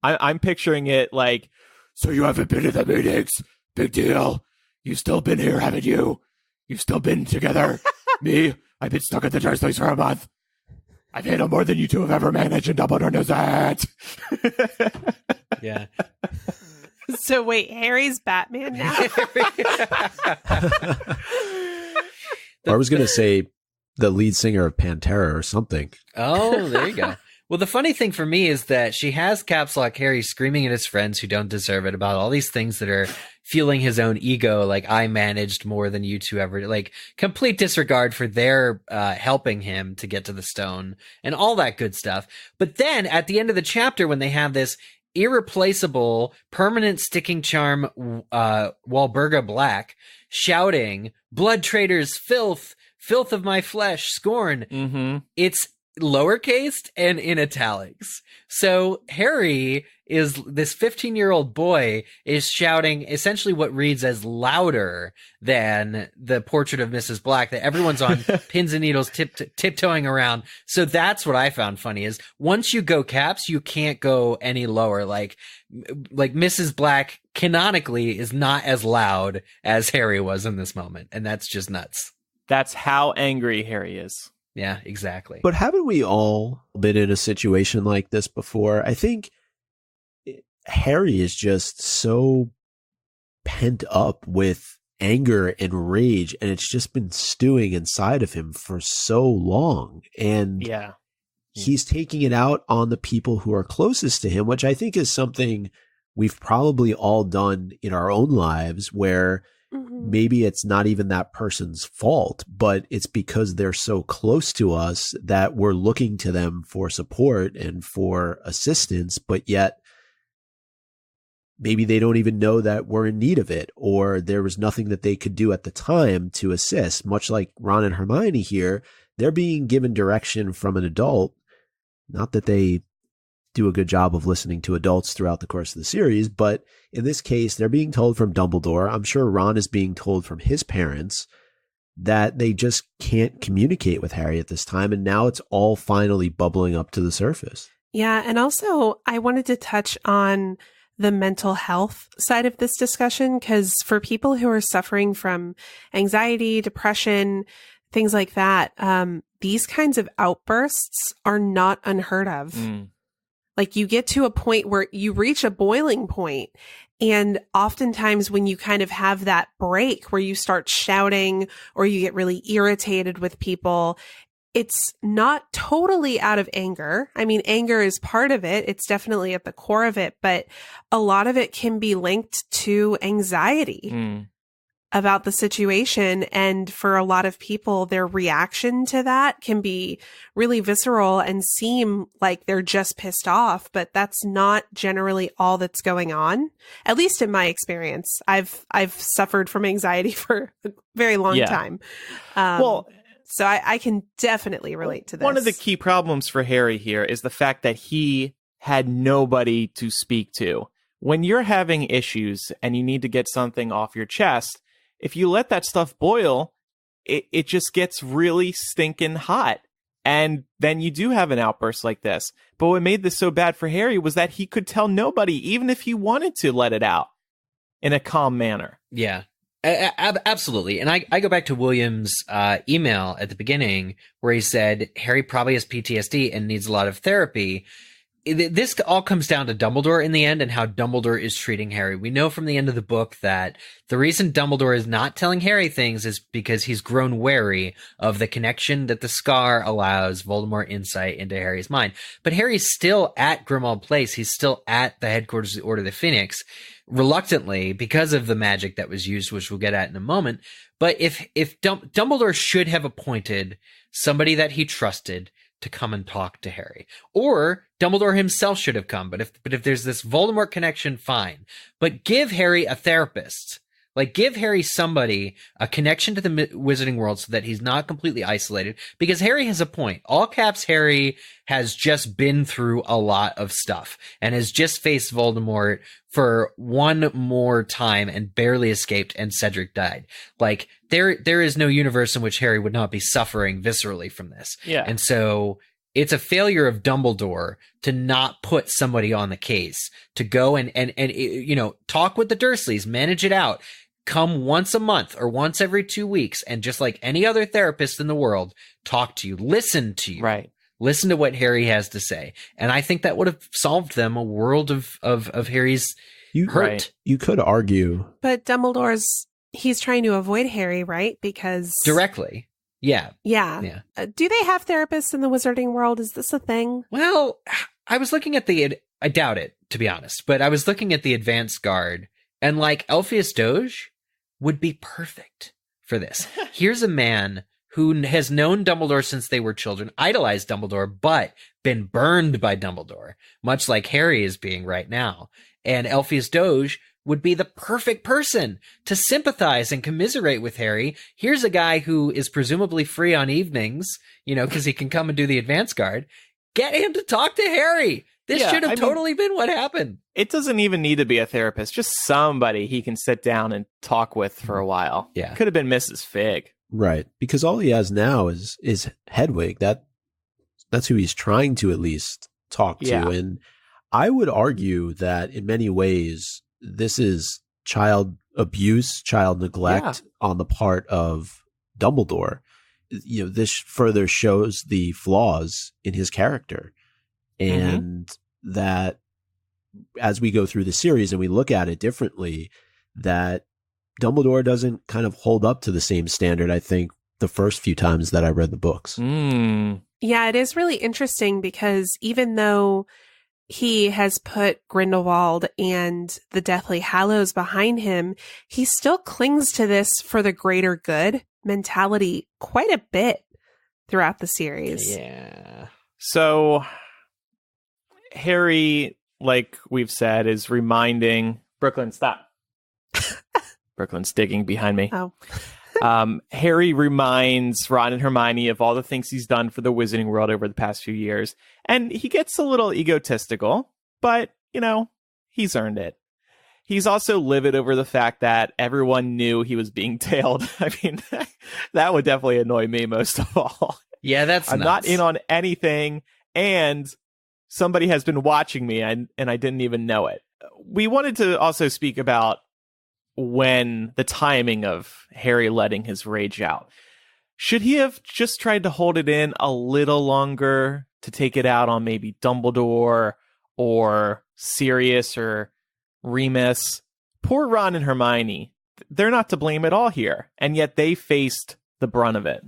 I'm picturing it like, so you haven't been to the meetings? Big deal. You've still been here, haven't you? You've still been together? Me? I've been stuck at the Dursleys for a month. I've hit him more than you two have ever managed, and Dumbledore knows that. Yeah. So wait, Harry's Batman now? I was going to say the lead singer of Pantera or something. Oh, there you go. Well, the funny thing for me is that she has CAPSLOCK Harry screaming at his friends who don't deserve it about all these things that are fueling his own ego, like I managed more than you two ever, like complete disregard for their helping him to get to the stone and all that good stuff. But then at the end of the chapter, when they have this irreplaceable permanent sticking charm Walburga Black shouting, "Blood traitors, filth of my flesh, scorn," it's lowercased and in italics. So Harry is this 15-year-old boy is shouting essentially what reads as louder than the portrait of Mrs. Black that everyone's on pins and needles tiptoeing around. So that's what I found funny is once you go caps, you can't go any lower. Like Mrs. Black canonically is not as loud as Harry was in this moment. And that's just nuts. That's how angry Harry is. Yeah, exactly. But haven't we all been in a situation like this before? I think Harry is just so pent up with anger and rage, and it's just been stewing inside of him for so long. And he's taking it out on the people who are closest to him, which I think is something we've probably all done in our own lives where maybe it's not even that person's fault, but it's because they're so close to us that we're looking to them for support and for assistance, but yet maybe they don't even know that we're in need of it, or there was nothing that they could do at the time to assist. Much like Ron and Hermione here, they're being given direction from an adult. Not that they do a good job of listening to adults throughout the course of the series, but in this case, they're being told from Dumbledore. I'm sure Ron is being told from his parents that they just can't communicate with Harry at this time. And now it's all finally bubbling up to the surface. Yeah. And also I wanted to touch on the mental health side of this discussion, because for people who are suffering from anxiety, depression, things like that, these kinds of outbursts are not unheard of. Like you get to a point where you reach a boiling point, and oftentimes when you kind of have that break where you start shouting or you get really irritated with people, it's not totally out of anger. I mean, anger is part of it. It's definitely at the core of it, but a lot of it can be linked to anxiety about the situation. And for a lot of people, their reaction to that can be really visceral and seem like they're just pissed off, but that's not generally all that's going on. At least in my experience, I've suffered from anxiety for a very long time. So I can definitely relate to this. One of the key problems for Harry here is the fact that he had nobody to speak to. When you're having issues and you need to get something off your chest, if you let that stuff boil, it just gets really stinking hot. And then you do have an outburst like this. But what made this so bad for Harry was that he could tell nobody, even if he wanted to let it out in a calm manner. Yeah. Absolutely. And I go back to William's email at the beginning where he said Harry probably has PTSD and needs a lot of therapy. This all comes down to Dumbledore in the end and how Dumbledore is treating Harry. We know from the end of the book that the reason Dumbledore is not telling Harry things is because he's grown wary of the connection that the scar allows Voldemort insight into Harry's mind. But Harry's still at Grimmauld Place. He's still at the headquarters of the Order of the Phoenix, reluctantly because of the magic that was used, which we'll get at in a moment. But if Dumbledore should have appointed somebody that he trusted to come and talk to Harry, or Dumbledore himself should have come. But if there's this Voldemort connection, fine. But give Harry a therapist. Like, give Harry somebody, a connection to the wizarding world so that he's not completely isolated. Because Harry has a point. All caps Harry has just been through a lot of stuff and has just faced Voldemort for one more time and barely escaped, and Cedric died. Like, there is no universe in which Harry would not be suffering viscerally from this. Yeah. And so it's a failure of Dumbledore to not put somebody on the case, to go and you know, talk with the Dursleys, manage it out, come once a month or once every 2 weeks, and just like any other therapist in the world, talk to you, listen to you. Right. Listen to what Harry has to say. And I think that would have solved them a world of Harry's hurt. Right. You could argue. But he's trying to avoid Harry, right? Because Directly. Yeah. Yeah. Do they have therapists in the wizarding world? Is this a thing? Well, I was looking at I doubt it, to be honest, but I was looking at the advanced guard, and like Elphias Doge would be perfect for this. Here's a man who has known Dumbledore since they were children, idolized Dumbledore, but been burned by Dumbledore, much like Harry is being right now. And Elphias Doge would be the perfect person to sympathize and commiserate with Harry. Here's a guy who is presumably free on evenings, because he can come and do the advance guard. Get him to talk to Harry. This should have totally been what happened. It doesn't even need to be a therapist, just somebody he can sit down and talk with for a while. Yeah. Could have been Mrs. Fig. Right. Because all he has now is Hedwig. That's who he's trying to at least talk to. Yeah. And I would argue that in many ways, this is child abuse, child neglect on the part of Dumbledore. This further shows the flaws in his character. And that as we go through the series and we look at it differently, that Dumbledore doesn't kind of hold up to the same standard, I think, the first few times that I read the books. Yeah, it is really interesting because even though he has put Grindelwald and the Deathly Hallows behind him, he still clings to this for the greater good mentality quite a bit throughout the series. Yeah. So Harry, like we've said, is reminding Brooklyn, stop. Brooklyn's digging behind me. Oh. Harry reminds Ron and Hermione of all the things he's done for the Wizarding World over the past few years. And he gets a little egotistical, but, he's earned it. He's also livid over the fact that everyone knew he was being tailed. I mean, that would definitely annoy me most of all. Yeah, that's I'm not in on anything, and somebody has been watching me, and I didn't even know it. We wanted to also speak about when the timing of Harry letting his rage out. Should he have just tried to hold it in a little longer to take it out on maybe Dumbledore or Sirius or Remus? Poor Ron and Hermione. They're not to blame at all here, and yet they faced the brunt of it.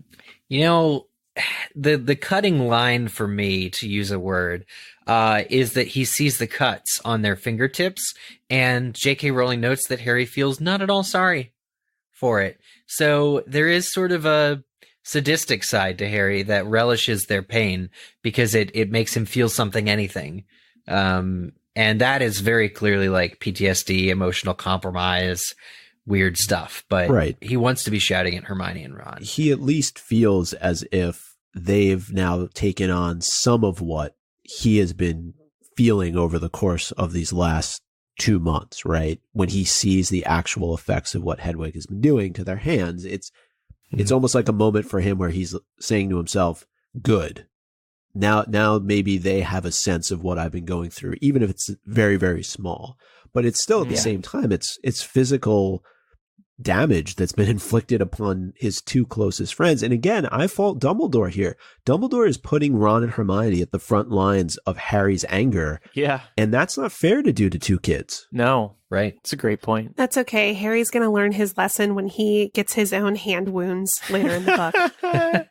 The cutting line for me, to use a word, is that he sees the cuts on their fingertips, and J.K. Rowling notes that Harry feels not at all sorry for it. So there is sort of a sadistic side to Harry that relishes their pain because it makes him feel anything. And that is very clearly like PTSD, emotional compromise, weird stuff. But he wants to be shouting at Hermione and Ron. He at least feels as if they've now taken on some of what he has been feeling over the course of these last 2 months, right? When he sees the actual effects of what Hedwig has been doing to their hands, it's almost like a moment for him where he's saying to himself, good. Now maybe they have a sense of what I've been going through, even if it's very, very small. But it's still at the same time, it's physical damage that's been inflicted upon his two closest friends. And again, I fault Dumbledore here. Dumbledore is putting Ron and Hermione at the front lines of Harry's anger. Yeah. And that's not fair to do to two kids. No. Right. It's a great point. That's okay. Harry's going to learn his lesson when he gets his own hand wounds later in the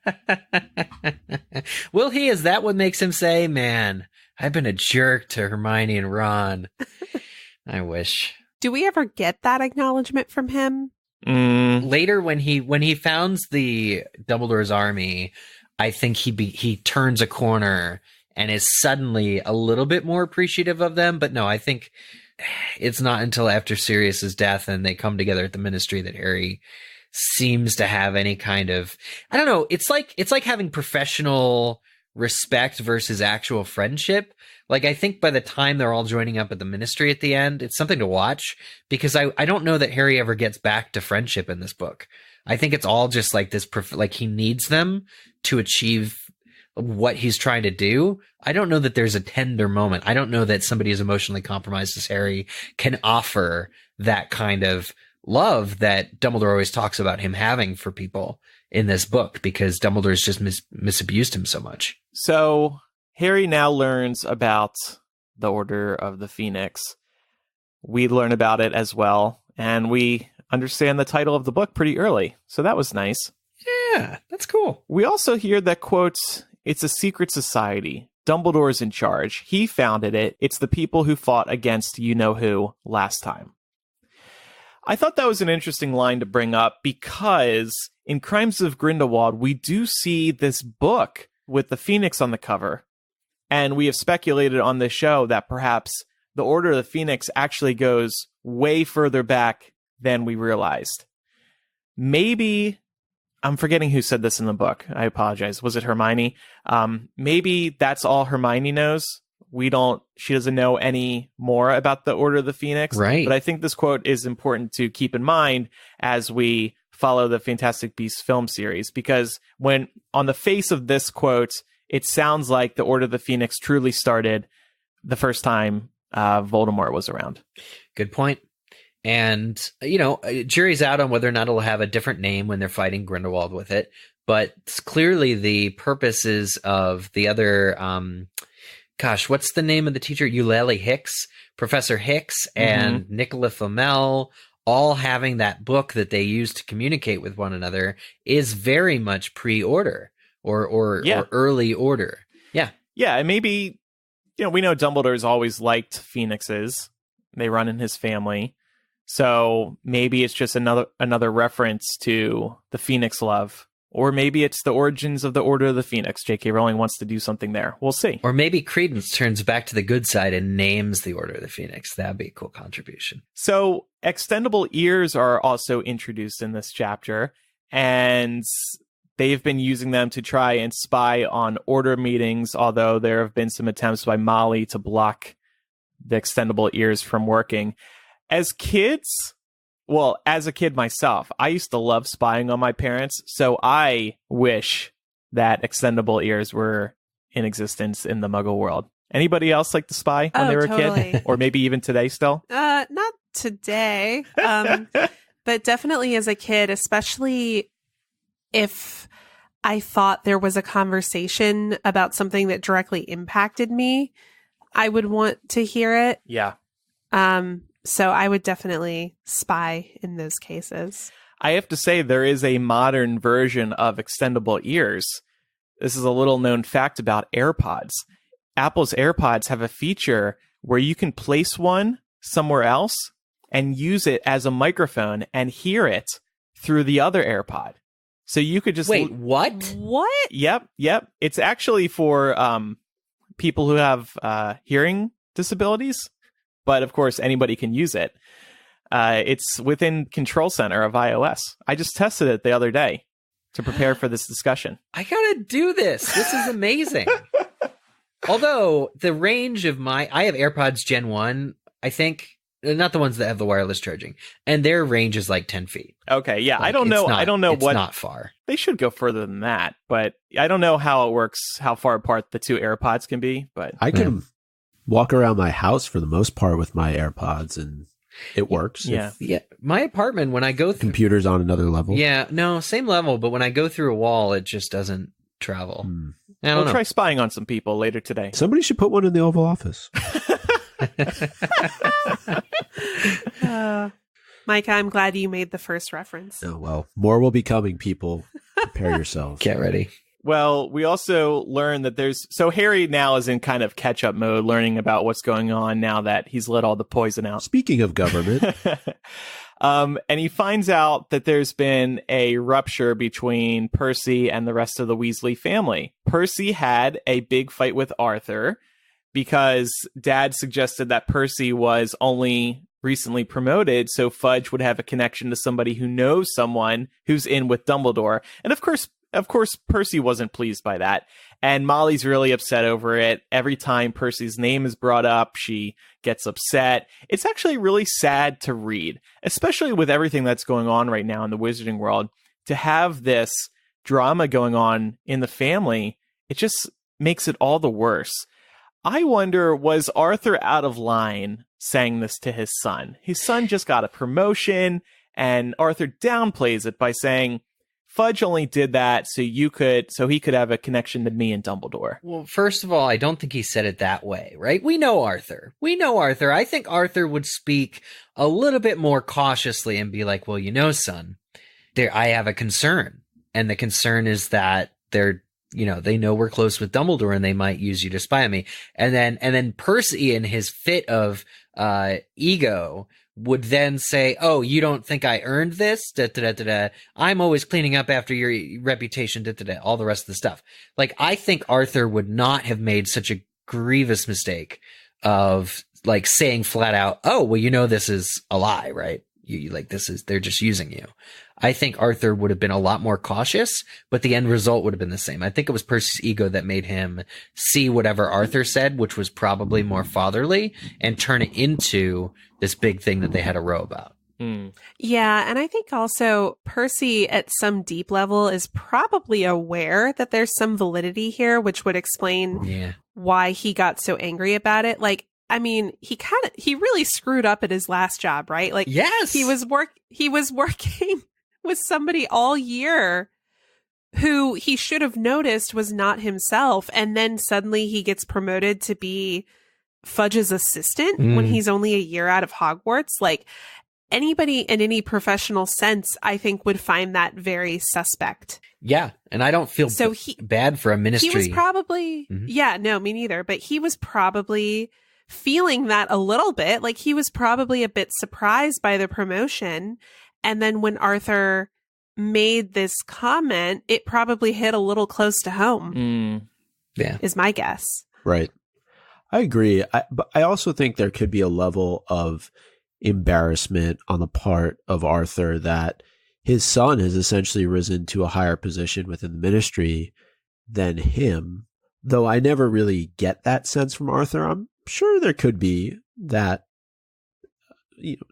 book. Will he? Is that what makes him say, man, I've been a jerk to Hermione and Ron? I wish. Do we ever get that acknowledgement from him? Later, when he founds the Dumbledore's army, I think he turns a corner and is suddenly a little bit more appreciative of them. But no, I think it's not until after Sirius's death and they come together at the Ministry that Harry seems to have any kind of, I don't know. It's like having professional respect versus actual friendship. Like, I think by the time they're all joining up at the Ministry at the end, it's something to watch, because I don't know that Harry ever gets back to friendship in this book. I think it's all just like this, like he needs them to achieve what he's trying to do. I don't know that there's a tender moment. I don't know that somebody as emotionally compromised as Harry can offer that kind of love that Dumbledore always talks about him having for people in this book, because Dumbledore's just misabused him so much. So Harry now learns about the Order of the Phoenix. We learn about it as well, and we understand the title of the book pretty early, so that was nice. Yeah, that's cool. We also hear that, quotes, it's a secret society. Dumbledore's in charge. He founded it. It's the people who fought against you-know-who last time. I thought that was an interesting line to bring up because in Crimes of Grindelwald, we do see this book with the Phoenix on the cover. And we have speculated on this show that perhaps the Order of the Phoenix actually goes way further back than we realized. Maybe, I'm forgetting who said this in the book. I apologize. Was it Hermione? Maybe that's all Hermione knows. She doesn't know any more about the Order of the Phoenix. Right. But I think this quote is important to keep in mind as we follow the Fantastic Beasts film series, because when on the face of this quote, it sounds like the Order of the Phoenix truly started the first time Voldemort was around. Good point. And, jury's out on whether or not it'll have a different name when they're fighting Grindelwald with it. But clearly the purposes of the other, what's the name of the teacher? Eulalie Hicks, Professor Hicks, and Nicola Flamel, all having that book that they use to communicate with one another, is very much pre-order or early order. Yeah. Yeah, and maybe, we know Dumbledore's always liked phoenixes. They run in his family. So maybe it's just another reference to the Phoenix love. Or maybe it's the origins of the Order of the Phoenix. J.K. Rowling wants to do something there. We'll see. Or maybe Credence turns back to the good side and names the Order of the Phoenix. That'd be a cool contribution. So extendable ears are also introduced in this chapter. And they've been using them to try and spy on Order meetings, although there have been some attempts by Molly to block the extendable ears from working. As a kid myself, I used to love spying on my parents, so I wish that extendable ears were in existence in the Muggle world. Anybody else like to spy when they were a kid? Or maybe even today still? Not today, but definitely as a kid, especially if I thought there was a conversation about something that directly impacted me, I would want to hear it. Yeah. So I would definitely spy in those cases. I have to say there is a modern version of extendable ears. This is a little known fact about AirPods. Apple's AirPods have a feature where you can place one somewhere else and use it as a microphone and hear it through the other AirPod. So you could just... Wait, what? What? Yep. It's actually for people who have hearing disabilities. But of course, anybody can use it. It's within Control Center of iOS. I just tested it the other day to prepare for this discussion. I gotta do this. This is amazing. Although the range of I have AirPods Gen 1, I think, not the ones that have the wireless charging, and their range is like 10 feet. Okay, yeah, I don't know. It's not far. They should go further than that, but I don't know how it works, how far apart the two AirPods can be. But I can walk around my house for the most part with my AirPods, and it works. Yeah. My apartment, when I go through... Computer's on another level. Yeah, no, same level, but when I go through a wall, it just doesn't travel. I don't know. Try spying on some people later today. Somebody should put one in the Oval Office. Micah, I'm glad you made the first reference. Oh, well, more will be coming, people. Prepare yourselves. Get ready. Well, we also learn that so Harry now is in kind of catch-up mode, learning about what's going on now that he's let all the poison out. Speaking of government. And he finds out that there's been a rupture between Percy and the rest of the Weasley family. Percy had a big fight with Arthur because Dad suggested that Percy was only recently promoted, so Fudge would have a connection to somebody who knows someone who's in with Dumbledore. And of course, Percy wasn't pleased by that. And Molly's really upset over it. Every time Percy's name is brought up, she gets upset. It's actually really sad to read, especially with everything that's going on right now in the wizarding world. To have this drama going on in the family, it just makes it all the worse. I wonder, was Arthur out of line saying this to his son? His son just got a promotion, and Arthur downplays it by saying, Fudge only did that so he could have a connection to me and Dumbledore. Well, first of all, I don't think he said it that way, right? We know Arthur. I think Arthur would speak a little bit more cautiously and be like, well, son, I have a concern. And the concern is that they know we're close with Dumbledore and they might use you to spy on me. And then Percy, in his fit of ego, would then say, "Oh, you don't think I earned this? Da, da, da, da, da. I'm always cleaning up after your reputation, da, da, da," all the rest of the stuff. Like, I think Arthur would not have made such a grievous mistake of like saying flat out, "Oh, well, this is a lie, right? They're just using you." I think Arthur would have been a lot more cautious, but the end result would have been the same. I think it was Percy's ego that made him see whatever Arthur said, which was probably more fatherly, and turn it into this big thing that they had to row about. Yeah, and I think also Percy at some deep level is probably aware that there's some validity here, which would explain why he got so angry about it. Like, I mean, he really screwed up at his last job, right? Like, yes, he was working with somebody all year who he should have noticed was not himself, and then suddenly he gets promoted to be Fudge's assistant when he's only a year out of Hogwarts. Like, anybody in any professional sense, I think, would find that very suspect. Yeah, and I don't feel bad for a ministry. He was probably, me neither, but he was probably feeling that a little bit. Like, he was probably a bit surprised by the promotion. And then when Arthur made this comment, it probably hit a little close to home. Yeah, is my guess. Right. I agree. But I also think there could be a level of embarrassment on the part of Arthur that his son has essentially risen to a higher position within the ministry than him. Though I never really get that sense from Arthur. I'm sure there could be that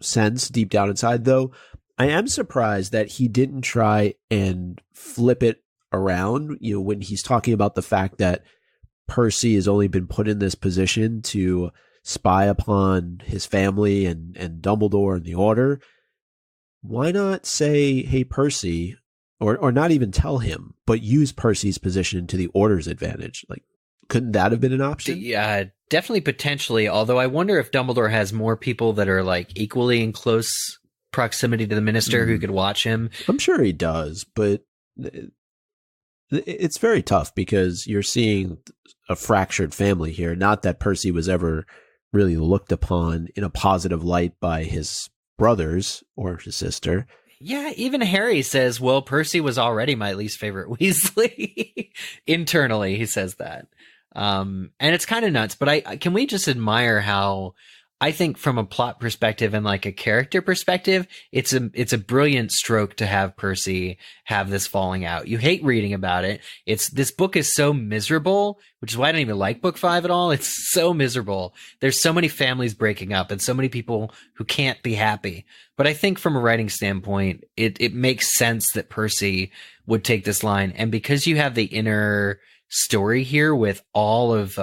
sense deep down inside, though. I am surprised that he didn't try and flip it around, when he's talking about the fact that Percy has only been put in this position to spy upon his family and Dumbledore and the Order. Why not say, "Hey, Percy," or not even tell him, but use Percy's position to the Order's advantage? Like, couldn't that have been an option? Yeah, definitely, potentially. Although I wonder if Dumbledore has more people that are like equally in close proximity to the minister who could watch him. I'm sure he does, but it's very tough because you're seeing a fractured family here. Not that Percy was ever really looked upon in a positive light by his brothers or his sister. Yeah, even Harry says, "Well, Percy was already my least favorite Weasley." Internally, he says that. And it's kind of nuts, but can we just admire how, I think from a plot perspective and like a character perspective, it's a brilliant stroke to have Percy have this falling out. You hate reading about it. This book is so miserable, which is why I don't even like book 5 at all. It's so miserable. There's so many families breaking up and so many people who can't be happy. But I think from a writing standpoint, it makes sense that Percy would take this line. And because you have the inner story here with all of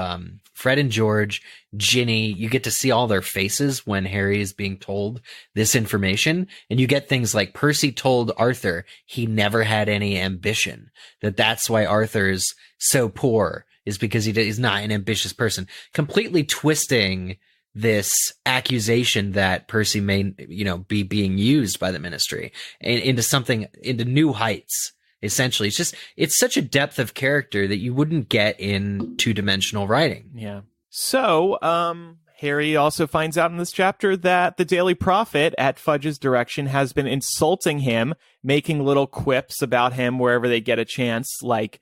Fred and George, Ginny, you get to see all their faces when Harry is being told this information. And you get things like Percy told Arthur he never had any ambition, that's why Arthur's so poor, is because he's not an ambitious person, completely twisting this accusation that Percy may, be being used by the ministry into new heights. Essentially, it's such a depth of character that you wouldn't get in two-dimensional writing. Yeah. So, Harry also finds out in this chapter that the Daily Prophet, at Fudge's direction, has been insulting him, making little quips about him wherever they get a chance, like,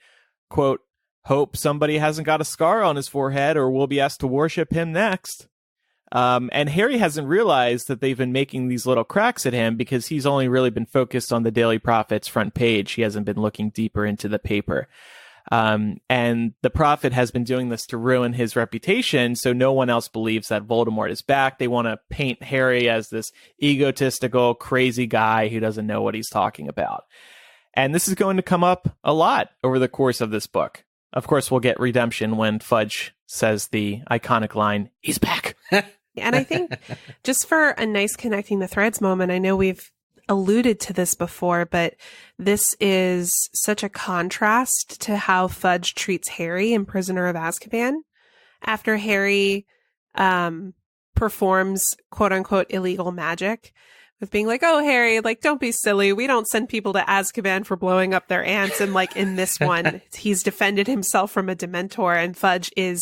quote, "Hope somebody hasn't got a scar on his forehead or we'll be asked to worship him next." And Harry hasn't realized that they've been making these little cracks at him because he's only really been focused on the Daily Prophet's front page. He hasn't been looking deeper into the paper. And the Prophet has been doing this to ruin his reputation, so no one else believes that Voldemort is back. They want to paint Harry as this egotistical, crazy guy who doesn't know what he's talking about. And this is going to come up a lot over the course of this book. Of course, we'll get redemption when Fudge says the iconic line, "He's back." And I think just for a nice connecting the threads moment, I know we've alluded to this before, but this is such a contrast to how Fudge treats Harry in Prisoner of Azkaban. After Harry performs quote unquote illegal magic, with being like, oh, Harry, like, don't be silly. We don't send people to Azkaban for blowing up their aunts. And like in this one, he's defended himself from a Dementor, and Fudge is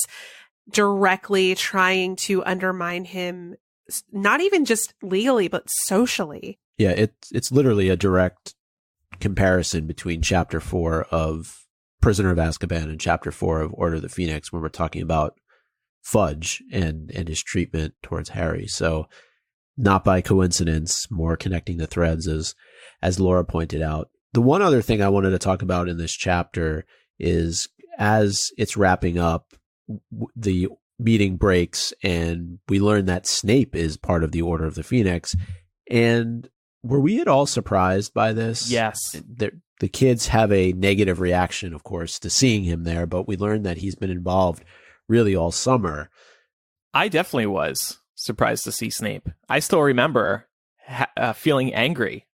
directly trying to undermine him, not even just legally, but socially. Yeah, it's literally a direct comparison between Chapter 4 of Prisoner of Azkaban and Chapter 4 of Order of the Phoenix when we're talking about Fudge and his treatment towards Harry. So not by coincidence, more connecting the threads as Laura pointed out. The one other thing I wanted to talk about in this chapter is as it's wrapping up, the meeting breaks and we learn that Snape is part of the Order of the Phoenix. And were we at all surprised by this? Yes. The kids have a negative reaction, of course, to seeing him there, but we learned that he's been involved really all summer. I definitely was surprised to see Snape. I still remember feeling angry,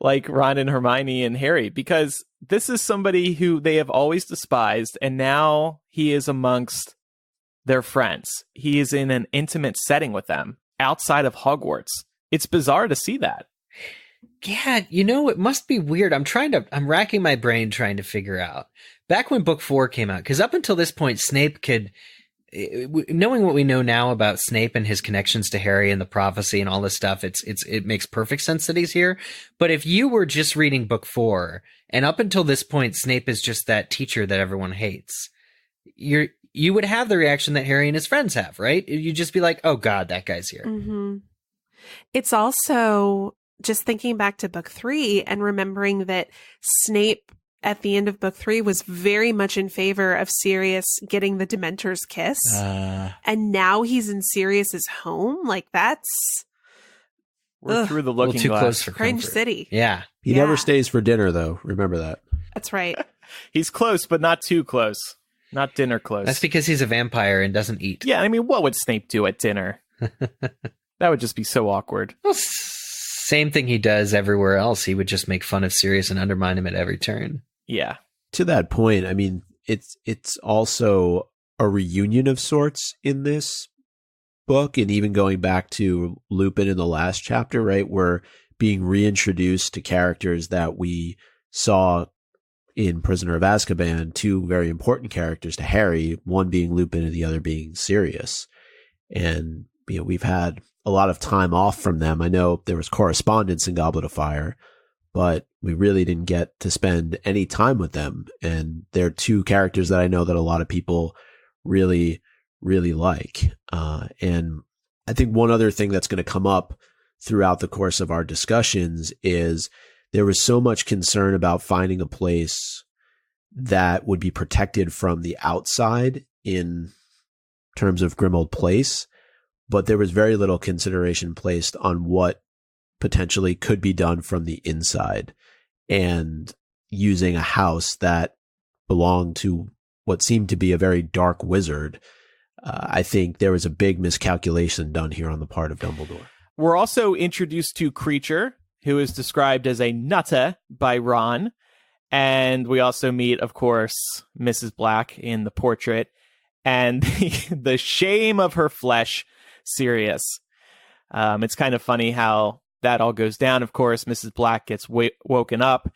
like Ron and Hermione and Harry, because this is somebody who they have always despised, and now he is amongst their friends. He is in an intimate setting with them outside of Hogwarts. It's bizarre to see that. Yeah, it must be weird. I'm racking my brain trying to figure out. Back when book 4 came out, because up until this point, Snape knowing what we know now about Snape and his connections to Harry and the prophecy and all this stuff, it makes perfect sense that he's here. But if you were just reading book 4, and up until this point, Snape is just that teacher that everyone hates, you would have the reaction that Harry and his friends have, right? You'd just be like, oh God, that guy's here. Mm-hmm. It's also just thinking back to book 3 and remembering that Snape at the end of book 3 was very much in favor of Sirius getting the Dementor's kiss. And now he's in Sirius's home. Like we're through the looking too glass. Close for Cringe comfort. City. Yeah. He never stays for dinner, though. Remember that. That's right. He's close, but not too close. Not dinner close. That's because he's a vampire and doesn't eat. Yeah, I mean, what would Snape do at dinner? That would just be so awkward. Well, same thing he does everywhere else. He would just make fun of Sirius and undermine him at every turn. Yeah. To that point, I mean, it's also a reunion of sorts in this book, and even going back to Lupin in the last chapter, right? We're being reintroduced to characters that we saw in Prisoner of Azkaban, 2 very important characters to Harry, one being Lupin and the other being Sirius. And we've had a lot of time off from them. I know there was correspondence in Goblet of Fire, but we really didn't get to spend any time with them. And they're 2 characters that I know that a lot of people really, really like. And I think one other thing that's going to come up throughout the course of our discussions is there was so much concern about finding a place that would be protected from the outside in terms of Grimmauld Place, but there was very little consideration placed on what potentially could be done from the inside, and using a house that belonged to what seemed to be a very dark wizard. I think there was a big miscalculation done here on the part of Dumbledore. We're also introduced to Creature, who is described as a nutter by Ron. And we also meet, of course, Mrs. Black in the portrait, and the shame of her flesh, Sirius. It's kind of funny how that all goes down. Of course, Mrs. Black gets woken up,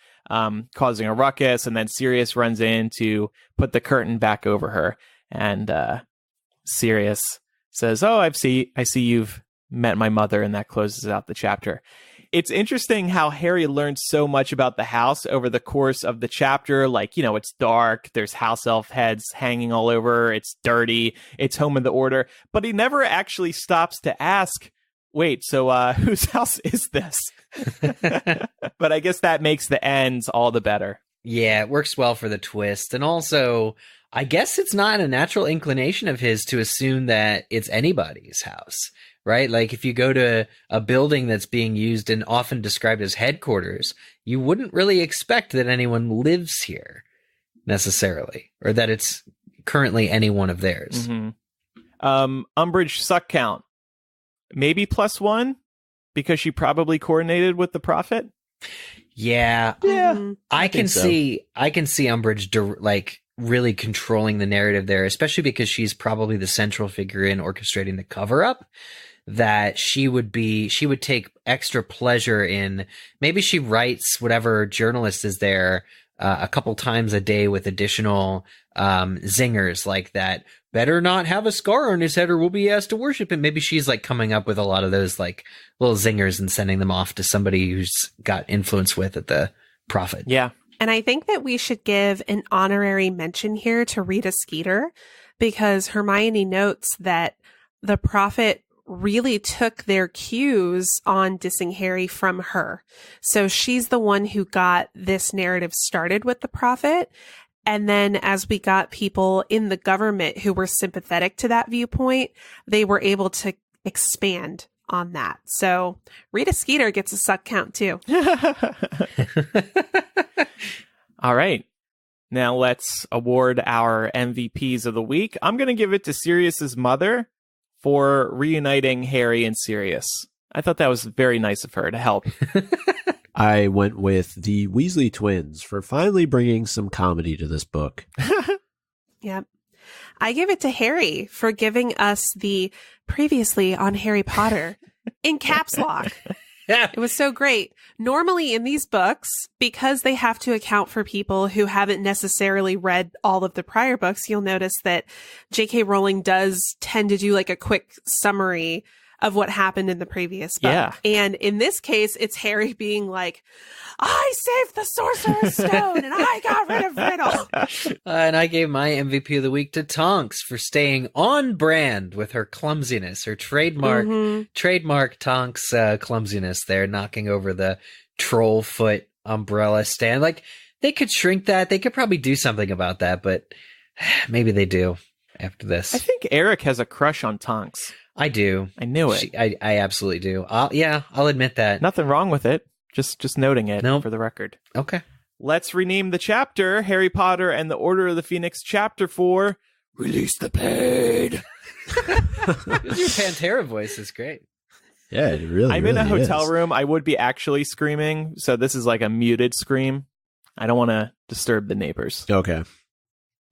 causing a ruckus, and then Sirius runs in to put the curtain back over her. And Sirius says, "Oh, I see you've met my mother," and that closes out the chapter. It's interesting how Harry learned so much about the house over the course of the chapter. Like, it's dark, there's house elf heads hanging all over, it's dirty, it's home of the Order, but he never actually stops to ask, wait, so whose house is this? But I guess that makes the ends all the better. Yeah, it works well for the twist. And also, I guess it's not a natural inclination of his to assume that it's anybody's house, right? Like if you go to a building that's being used and often described as headquarters, you wouldn't really expect that anyone lives here necessarily, or that it's currently any one of theirs. Mm-hmm. Umbridge suck count. Maybe +1 because she probably coordinated with the Prophet. Yeah. I can see Umbridge really controlling the narrative there, especially because she's probably the central figure in orchestrating the cover up. that she would take extra pleasure in. Maybe she writes whatever journalist is there a couple times a day with additional zingers like that. Better not have a scar on his head or we'll be asked to worship him. Maybe she's like coming up with a lot of those like little zingers and sending them off to somebody who's got influence with at the Prophet. Yeah. And I think that we should give an honorary mention here to Rita Skeeter, because Hermione notes that the Prophet really took their cues on dissing Harry from her. So she's the one who got this narrative started with the Prophet. And then as we got people in the government who were sympathetic to that viewpoint, they were able to expand on that. So Rita Skeeter gets a suck count too. All right. Now let's award our MVPs of the week. I'm going to give it to Sirius's mother for reuniting Harry and Sirius. I thought that was very nice of her to help. I went with the Weasley twins for finally bringing some comedy to this book. Yep. I give it to Harry for giving us the previously on Harry Potter in caps lock. It was so great. Normally in these books, because they have to account for people who haven't necessarily read all of the prior books, you'll notice that J.K. Rowling does tend to do like a quick summary of what happened in the previous book. Yeah. And in this case, it's Harry being like, I saved the Sorcerer's Stone and I got rid of Riddle. And I gave my MVP of the week to Tonks for staying on brand with her clumsiness, her trademark Tonks clumsiness there, knocking over the troll foot umbrella stand. Like, they could shrink that. They could probably do something about that, but maybe they do after this. I think Eric has a crush on Tonks. I do. I knew it. I absolutely do. I'll admit that. Nothing wrong with it. Just noting it for the record. Okay. Let's rename the chapter Harry Potter and the Order of the Phoenix, Chapter 4, Release the Blade. Your Pantera voice is great. Yeah, it really I'm really in a hotel is. room. I would be actually screaming, so this is like a muted scream. I don't want to disturb the neighbors. Okay.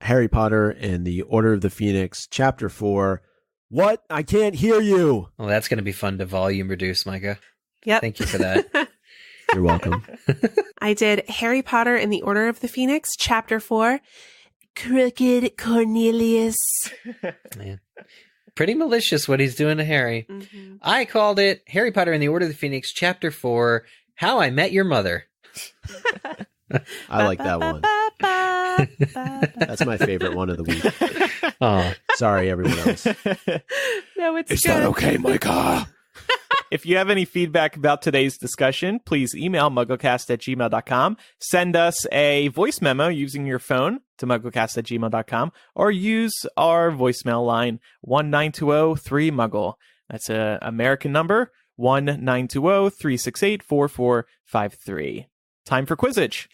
Harry Potter and the Order of the Phoenix, Chapter 4. What? I can't hear you. Well, that's going to be fun to volume reduce, Micah. Yep. Thank you for that. You're welcome. I did Harry Potter and the Order of the Phoenix, Chapter 4, Crooked Cornelius. Man. Pretty malicious what he's doing to Harry. Mm-hmm. I called it Harry Potter and the Order of the Phoenix, Chapter 4, How I Met Your Mother. I like that one. That's my favorite one of the week. Oh, sorry, everyone else. No, it's Is good. that okay, Micah? If you have any feedback about today's discussion, please email MuggleCast@gmail.com. Send us a voice memo using your phone to MuggleCast@gmail.com, or use our voicemail line 1-920-3-MUGGLE. That's an American number, 1-920-368-4453. Time for Quizzitch.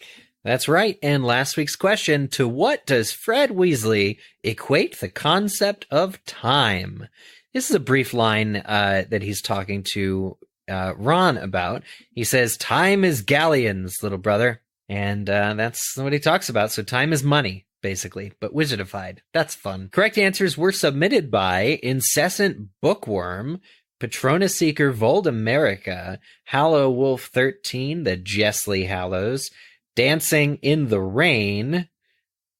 that's right. And last week's question, to what does Fred Weasley equate the concept of time? This is a brief line that he's talking to Ron about. He says, time is galleons, little brother. And that's what he talks about. So time is money, basically, but wizardified. That's fun. Correct answers were submitted by Incessant Bookworm, Patronus Seeker Voldemerica, Hallow Wolf 13, the Jessley Hallows, Dancing in the Rain,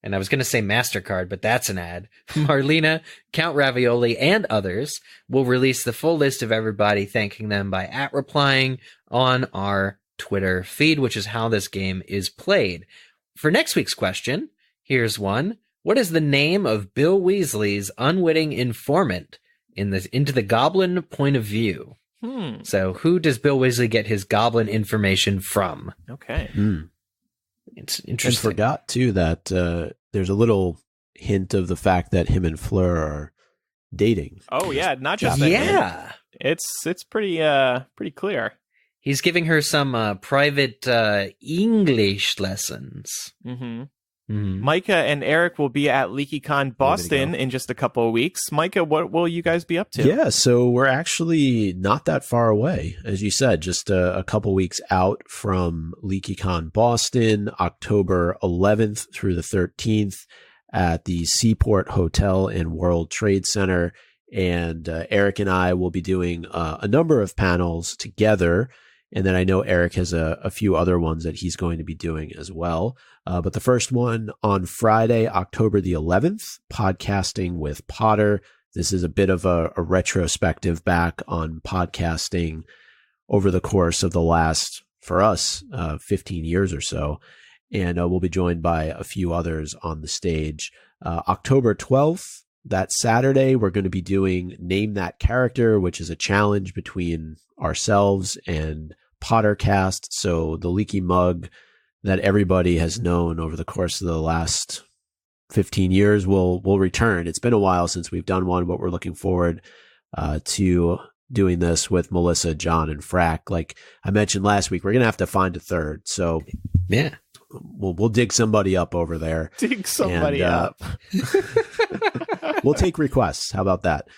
and I was going to say MasterCard, but that's an ad, Marlena, Count Ravioli, and others. We'll release the full list of everybody, thanking them by @replying on our Twitter feed, which is how this game is played. For next week's question, here's one. What is the name of Bill Weasley's unwitting informant into the goblin point of view? So who does Bill Weasley get his goblin information from? Okay. It's And interesting. forgot, too, that there's a little hint of the fact that him and Fleur are dating. Oh, yeah, not just Yeah. It's pretty clear. He's giving her some private English lessons. Mm-hmm. Mhm. Micah and Eric will be at LeakyCon Boston go. in just a couple of weeks. Micah, what will you guys be up to? Yeah, so we're actually not that far away. As you said, just a couple weeks out from LeakyCon Boston, October 11th through the 13th at the Seaport Hotel and World Trade Center. And Eric and I will be doing a number of panels together. And then I know Eric has a few other ones that he's going to be doing as well. But the first one on Friday, October the 11th, podcasting with Potter. This is a bit of a retrospective back on podcasting over the course of the last, for us, 15 years or so. And we'll be joined by a few others on the stage. October 12th, that Saturday, we're going to be doing Name That Character, which is a challenge between ourselves and Pottercast. So the leaky mug that everybody has known over the course of the last 15 years will return. It's been a while since we've done one, but we're looking forward to doing this with Melissa, John, and Frack. Like I mentioned last week, we're going to have to find a third. So yeah, we'll dig somebody up over there. Dig somebody up. We'll take requests. How about that?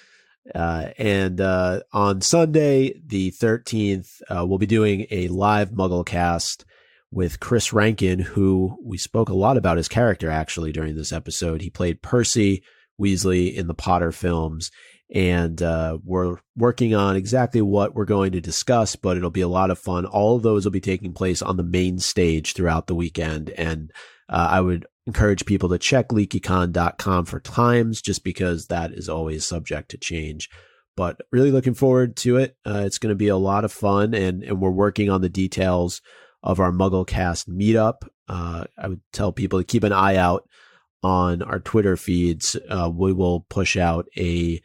And on Sunday, the 13th, we'll be doing a live MuggleCast with Chris Rankin, who we spoke a lot about his character actually during this episode. He played Percy Weasley in the Potter films, and we're working on exactly what we're going to discuss, but it'll be a lot of fun. All of those will be taking place on the main stage throughout the weekend, and I would encourage people to check leakycon.com for times, just because that is always subject to change. But really looking forward to it. It's going to be a lot of fun, and we're working on the details of our MuggleCast meetup. I would tell people to keep an eye out on our Twitter feeds. We will push out a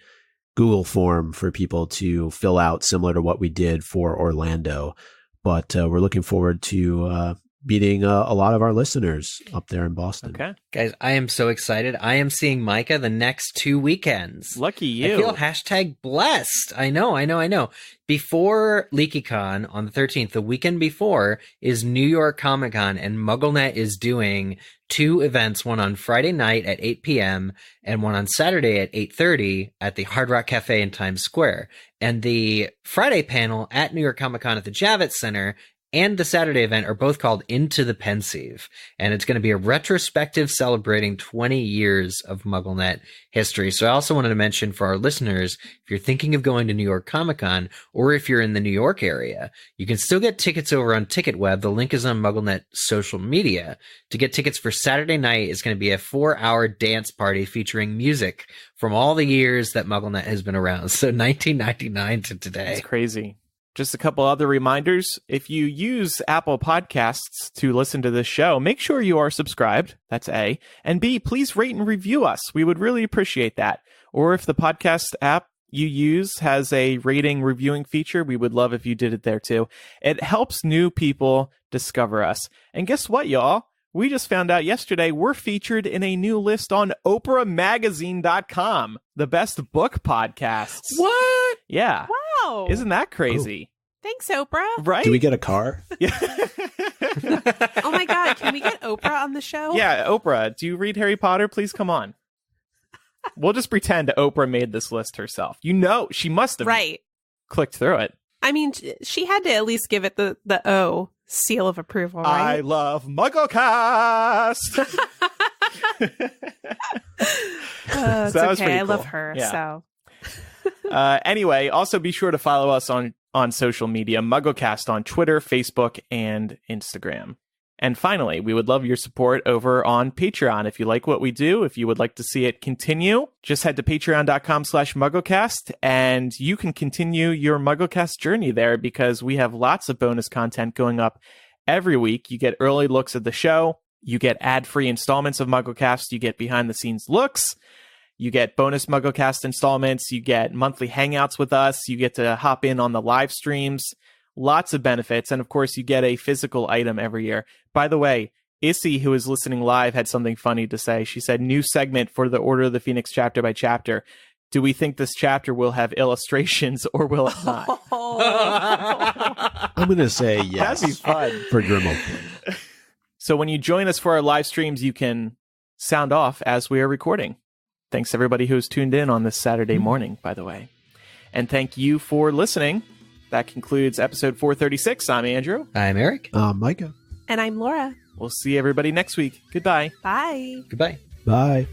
Google form for people to fill out, similar to what we did for Orlando. But we're looking forward to meeting a lot of our listeners up there in Boston. Okay. Guys, I am so excited. I am seeing Micah the next 2 weekends. Lucky you. I feel #blessed. I know. Before LeakyCon on the 13th, the weekend before, is New York Comic Con, and MuggleNet is doing 2 events, one on Friday night at 8 p.m. and one on Saturday at 8:30 at the Hard Rock Cafe in Times Square. And the Friday panel at New York Comic Con at the Javits Center and the Saturday event are both called Into the Pensieve. And it's going to be a retrospective celebrating 20 years of MuggleNet history. So I also wanted to mention for our listeners, if you're thinking of going to New York Comic Con, or if you're in the New York area, you can still get tickets over on TicketWeb. The link is on MuggleNet social media. To get tickets for Saturday night, it's going to be a 4-hour dance party featuring music from all the years that MuggleNet has been around. So 1999 to today. It's crazy. Just a couple other reminders. If you use Apple Podcasts to listen to this show, make sure you are subscribed. That's A. And B, please rate and review us. We would really appreciate that. Or if the podcast app you use has a rating reviewing feature, we would love if you did it there too. It helps new people discover us. And guess what, y'all? We just found out yesterday we're featured in a new list on OprahMagazine.com, the best book podcasts. What? Yeah. Wow. Isn't that crazy? Thanks, Oprah. Right? Do we get a car? Yeah. Oh my God. Can we get Oprah on the show? Yeah, Oprah, do you read Harry Potter? Please come on. We'll just pretend Oprah made this list herself. You know, she must have clicked through it. I mean, she had to at least give it the O seal of approval, right? I love MuggleCast. It's that was okay. pretty I cool. love her. Yeah. So anyway, also be sure to follow us on social media, MuggleCast on Twitter, Facebook, and Instagram. And finally, we would love your support over on Patreon. If you like what we do, if you would like to see it continue, just head to patreon.com/MuggleCast and you can continue your MuggleCast journey there, because we have lots of bonus content going up every week. You get early looks at the show. You get ad-free installments of MuggleCast. You get behind-the-scenes looks. You get bonus MuggleCast installments. You get monthly hangouts with us. You get to hop in on the live streams. Lots of benefits. And of course, you get a physical item every year. By the way, Issy, who is listening live, had something funny to say. She said, new segment for the Order of the Phoenix chapter by chapter. Do we think this chapter will have illustrations or will it not? I'm going to say yes. That'd be fun. For Grimmauld. So when you join us for our live streams, you can sound off as we are recording. Thanks everybody who's tuned in on this Saturday morning, by the way. And thank you for listening. That concludes episode 436. I'm Andrew. I'm Eric. Micah. And I'm Laura. We'll see everybody next week. Goodbye. Bye. Goodbye. Bye.